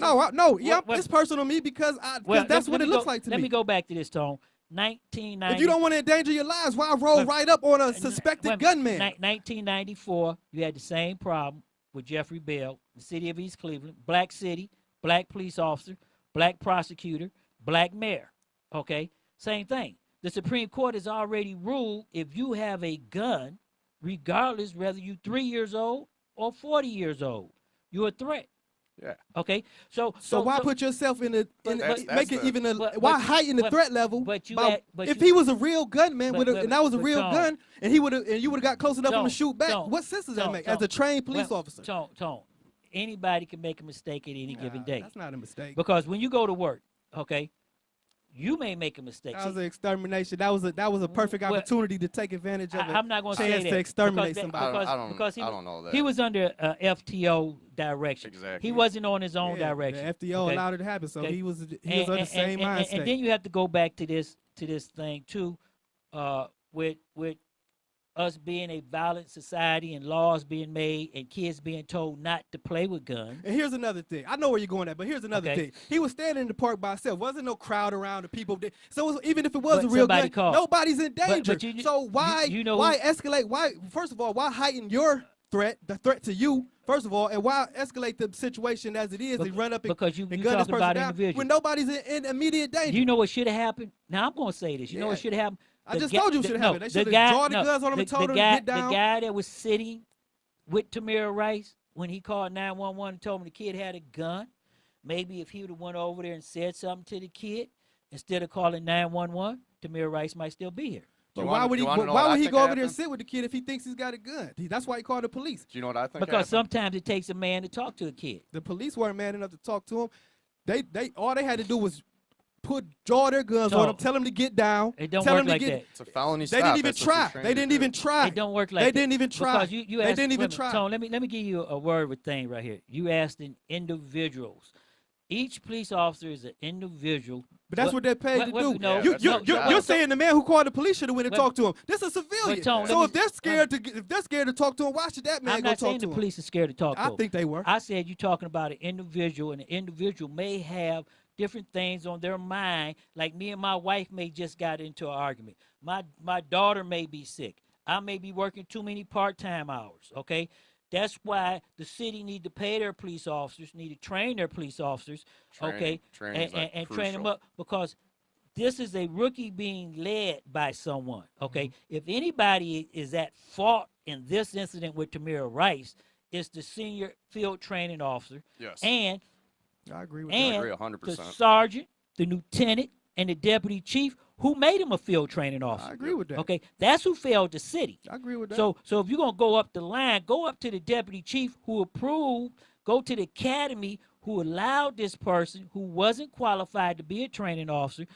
Yeah, it's personal to me because that's what it looks like to me. Let me go back to this, Tone. 1990. If you don't want to endanger your lives, why roll right up on a suspected gunman? 1994, you had the same problem with Jeffrey Bell, the city of East Cleveland, black city, black police officer, black prosecutor, black mayor. Okay, same thing. The Supreme Court has already ruled if you have a gun, regardless whether you're 3 years old or 40 years old, you're a threat. Yeah. Okay. So why put yourself in why heighten the threat level? But if he was a real gunman and that was a real Tone, gun, and you would have got close enough for him to shoot back, Tone, what sense does that Tone, make? Tone, As a trained police officer. Tone. Anybody can make a mistake at any given day. That's not a mistake. Because when you go to work, okay, you may make a mistake. That was an extermination. That was a perfect opportunity to take advantage of. I'm not going to say that to exterminate somebody. Because I don't know that. He was under FTO direction. Exactly. He wasn't on his own direction. The FTO allowed it to happen, so he was under the same mindset. And then you have to go back to this thing too, with us being a violent society and laws being made and kids being told not to play with guns. And here's another thing. I know where you're going at, but here's another thing. He was standing in the park by himself. Wasn't no crowd around the people. So even if it was a real gun, nobody's in danger. So why escalate? First of all, why heighten your threat, the threat to you, first of all, and why escalate the situation as it is and run up and gun this person down when nobody's in immediate danger? You know what should have happened? Now I'm going to say this. You know what should have happened? I just told you it should have happened. They should have drawn the guns on him and told him to get down. The guy that was sitting with Tamir Rice when he called 911 and told him the kid had a gun, maybe if he would have went over there and said something to the kid instead of calling 911, Tamir Rice might still be here. But why would he go over there and sit with the kid if he thinks he's got a gun? That's why he called the police. Do you know what I think? Because sometimes it takes a man to talk to a kid. The police weren't man enough to talk to him. They all they had to do was draw their guns on him, tell him to get down. It don't work like that. It's a felony stop. They didn't even try. They didn't even try. It don't work like that. They didn't even try. Because you they asked, didn't even try. Tone, let me give you a word with thing right here. You asked in individuals. Each police officer is an individual. But that's what they're paid to do. No, you're saying the man who called the police should have went and talked to him. This is a civilian. So if they're scared to talk to him, why should that man go talk to him? I'm not saying the police are scared to talk to him. I think they were. I said you're talking about an individual, and an individual may have different things on their mind. Like me and my wife may just got into an argument. My daughter may be sick. I may be working too many part-time hours. Okay. That's why the city need to pay their police officers, need to train their police officers, and train them up, because this is a rookie being led by someone, okay? Mm-hmm. If anybody is at fault in this incident with Tamir Rice, it's the senior field training officer. Yes. And I agree with that. I agree 100%. The sergeant, the lieutenant, and the deputy chief who made him a field training officer. I agree with that. Okay, that's who failed the city. I agree with that. So if you're going to go up the line, go up to the deputy chief who approved, go to the academy who allowed this person who wasn't qualified to be a training officer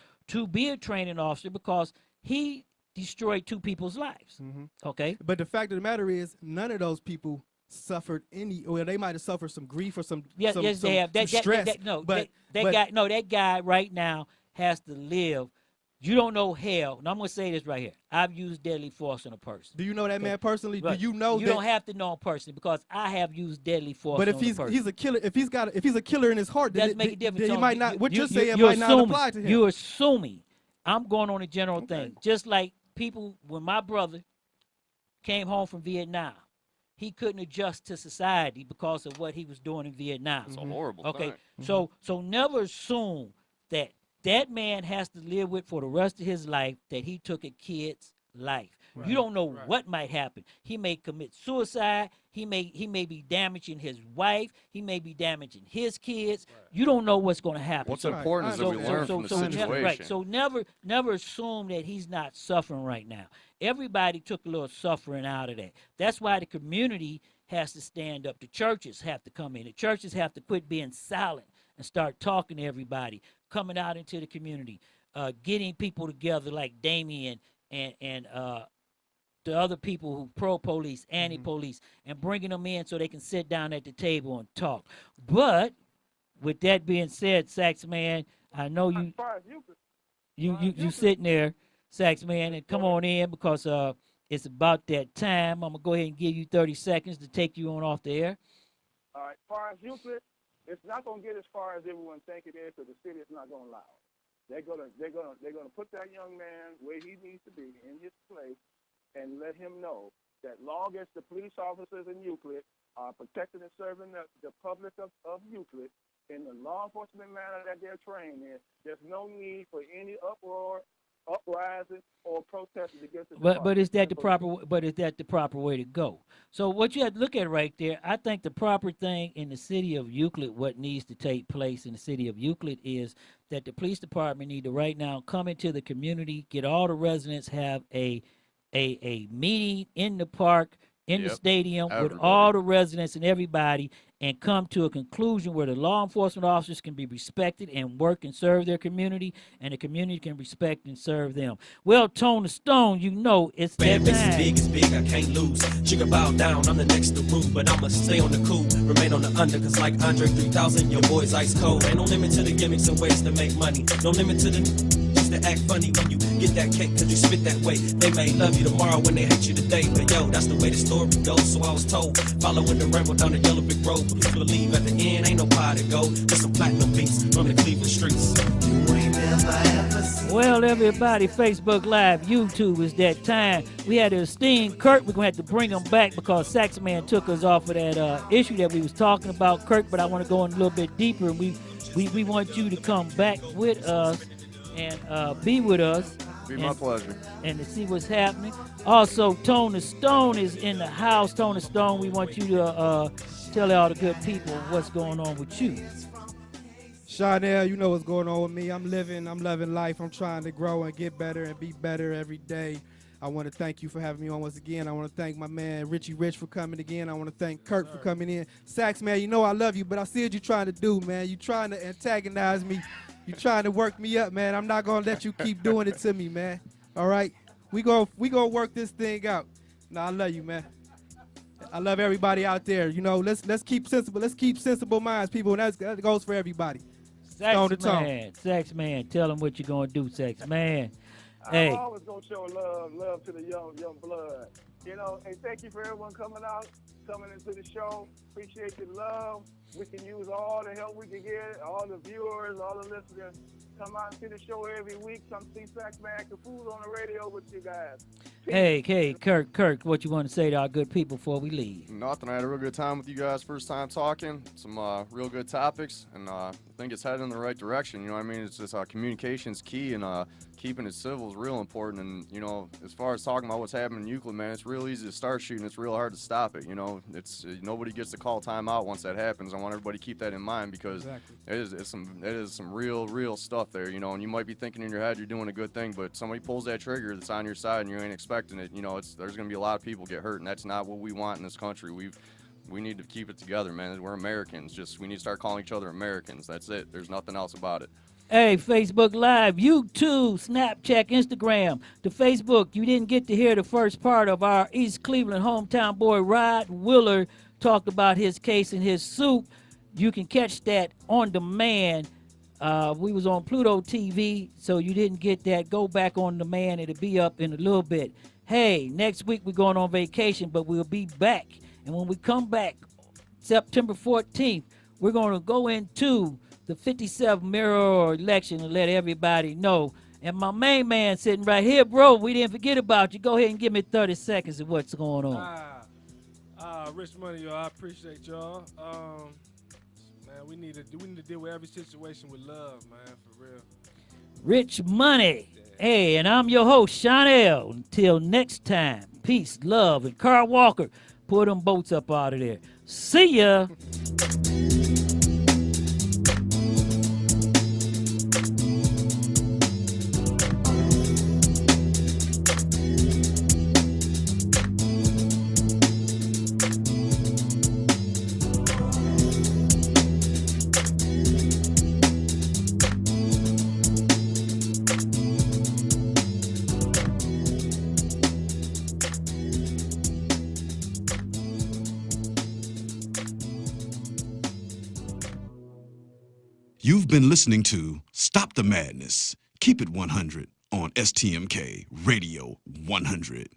because he destroyed two people's lives. Mm-hmm. Okay? But the fact of the matter is, none of those people suffered they might have suffered some grief or some they have. Stress. That guy right now has to live. You don't know hell. And I'm going to say this right here. I've used deadly force on a person. Do you know that man personally? But do you know you don't have to know him personally, because I have used deadly force on a person. But if he's a killer, if he's a killer in his heart, then make a difference. Then he might not. What you're saying might not apply to him. You're assuming. I'm going on a general thing. Just like people, when my brother came home from Vietnam, he couldn't adjust to society because of what he was doing in Vietnam. It's a horrible thing. Okay, so never assume that man has to live with for the rest of his life that he took a kid's life. Right. You don't know what might happen. He may commit suicide. He may be damaging his wife. He may be damaging his kids. Right. You don't know what's going to happen. What's important is that we learn from the situation. So never assume that he's not suffering right now. Everybody took a little suffering out of that. That's why the community has to stand up. The churches have to come in. The churches have to quit being silent and start talking to everybody, coming out into the community, getting people together like Damien and the other people who pro-police, anti-police, and bringing them in so they can sit down at the table and talk. But with that being said, Sax Man, I know you sitting there, Sax Man, and come on in because it's about that time. I'm gonna go ahead and give you 30 seconds to take you on off the air. All right, as far as Euclid, it's not gonna get as far as everyone think it is, because the city is not gonna allow it. They're gonna put that young man where he needs to be, in his place, and let him know that long as the police officers in Euclid are protecting and serving the public of Euclid in the law enforcement manner that they're trained in, there's no need for any uproar uprising or protesting against the But is that the department. proper way to go? So what you have to look at right there, I think the proper thing in the city of Euclid, what needs to take place in the city of Euclid is that the police department need to right now come into the community, get all the residents, have a meeting in the park, in the Yep. stadium with Everybody. all the residents and everybody, and come to a conclusion where the law enforcement officers can be respected and work and serve their community, and the community can respect and serve them. Well, Tony Stone, you know it's Man, that makes it time. big, it's big, I can't lose. Sugar bow down, I'm the next to rule, but I'ma stay on the cool, remain on the under, cause like Andre 3000, your boy's ice cold. Ain't no limit to the gimmicks and ways to make money. No limit to the just to act funny when you get that cake, cause you spit that way. They may love you tomorrow when they hate you today, but yo, that's the way the story goes. So I was told, following the rainbow down the yellow brick road, but please believe at the end ain't no pie to go. Just some platinum beats from the Cleveland streets. Well, everybody, Facebook Live, YouTube, is that time. We had to esteem Kirk. We're going to have to bring him back because Saxman took us off of that issue that we was talking about, Kirk, but I want to go in a little bit deeper, and we want you to come back with us and be with us. Be my pleasure. And to see what's happening. Also, Tony Stone is in the house. Tony Stone, we want you to tell all the good people what's going on with you. Chanel, you know what's going on with me. I'm loving life. I'm trying to grow and get better and be better every day. I want to thank you for having me on once again. I want to thank my man Richie Rich for coming again. I want to thank Kirk for coming in. Sax, man, you know I love you, but I see what you're trying to do, man. You're trying to antagonize me. You're trying to work me up, man. I'm not going to let you keep doing it to me, man. All right? We gonna work this thing out. No, I love you, man. I love everybody out there. You know, let's keep sensible. Let's keep sensible minds, people, and that goes for everybody. Tone to tone. Sax man, tell them what you're gonna do, Sax man. Hey. I'm always gonna show love to the young blood. You know, and thank you for everyone coming into the show. Appreciate the love. We can use all the help we can get. All the viewers, all the listeners, come out and see the show every week. Come see Sax Man Food on the radio with you guys. Hey, Kirk, what you want to say to our good people before we leave? Nothing. I had a real good time with you guys. First time talking. Some real good topics, and I think it's headed in the right direction. You know what I mean? It's just communication's key, and keeping it civil is real important. And you know, as far as talking about what's happening in Euclid, man, it's real easy to start shooting. It's real hard to stop it. You know, it's nobody gets to call timeout once that happens. I want everybody to keep that in mind because it is some real stuff there. You know, and you might be thinking in your head you're doing a good thing, but somebody pulls that trigger that's on your side and you ain't expecting it. You know, there's gonna be a lot of people get hurt, and that's not what we want in this country. We need to keep it together, man. We're Americans. We need to start calling each other Americans. That's it. There's nothing else about it. Hey, Facebook Live, YouTube, Snapchat, Instagram. The Facebook, you didn't get to hear the first part of our East Cleveland hometown boy, Rod Willard, talked about his case and his suit. You can catch that on demand. We was on Pluto TV, so you didn't get that. Go back on demand. It'll be up in a little bit. Hey, next week we're going on vacation, but we'll be back. And when we come back, September 14th, we're going to go into the 57th mayoral election and let everybody know. And my main man sitting right here, bro, we didn't forget about you. Go ahead and give me 30 seconds of what's going on. Rich Money, y'all. I appreciate y'all. Man, we need to deal with every situation with love, man, for real. Rich Money. Hey, and I'm your host, Chanel. Until next time, peace, love, and Carl Walker, pull them boats up out of there. See ya. You've been listening to Stop the Madness, Keep It 100 on STMK Radio 100.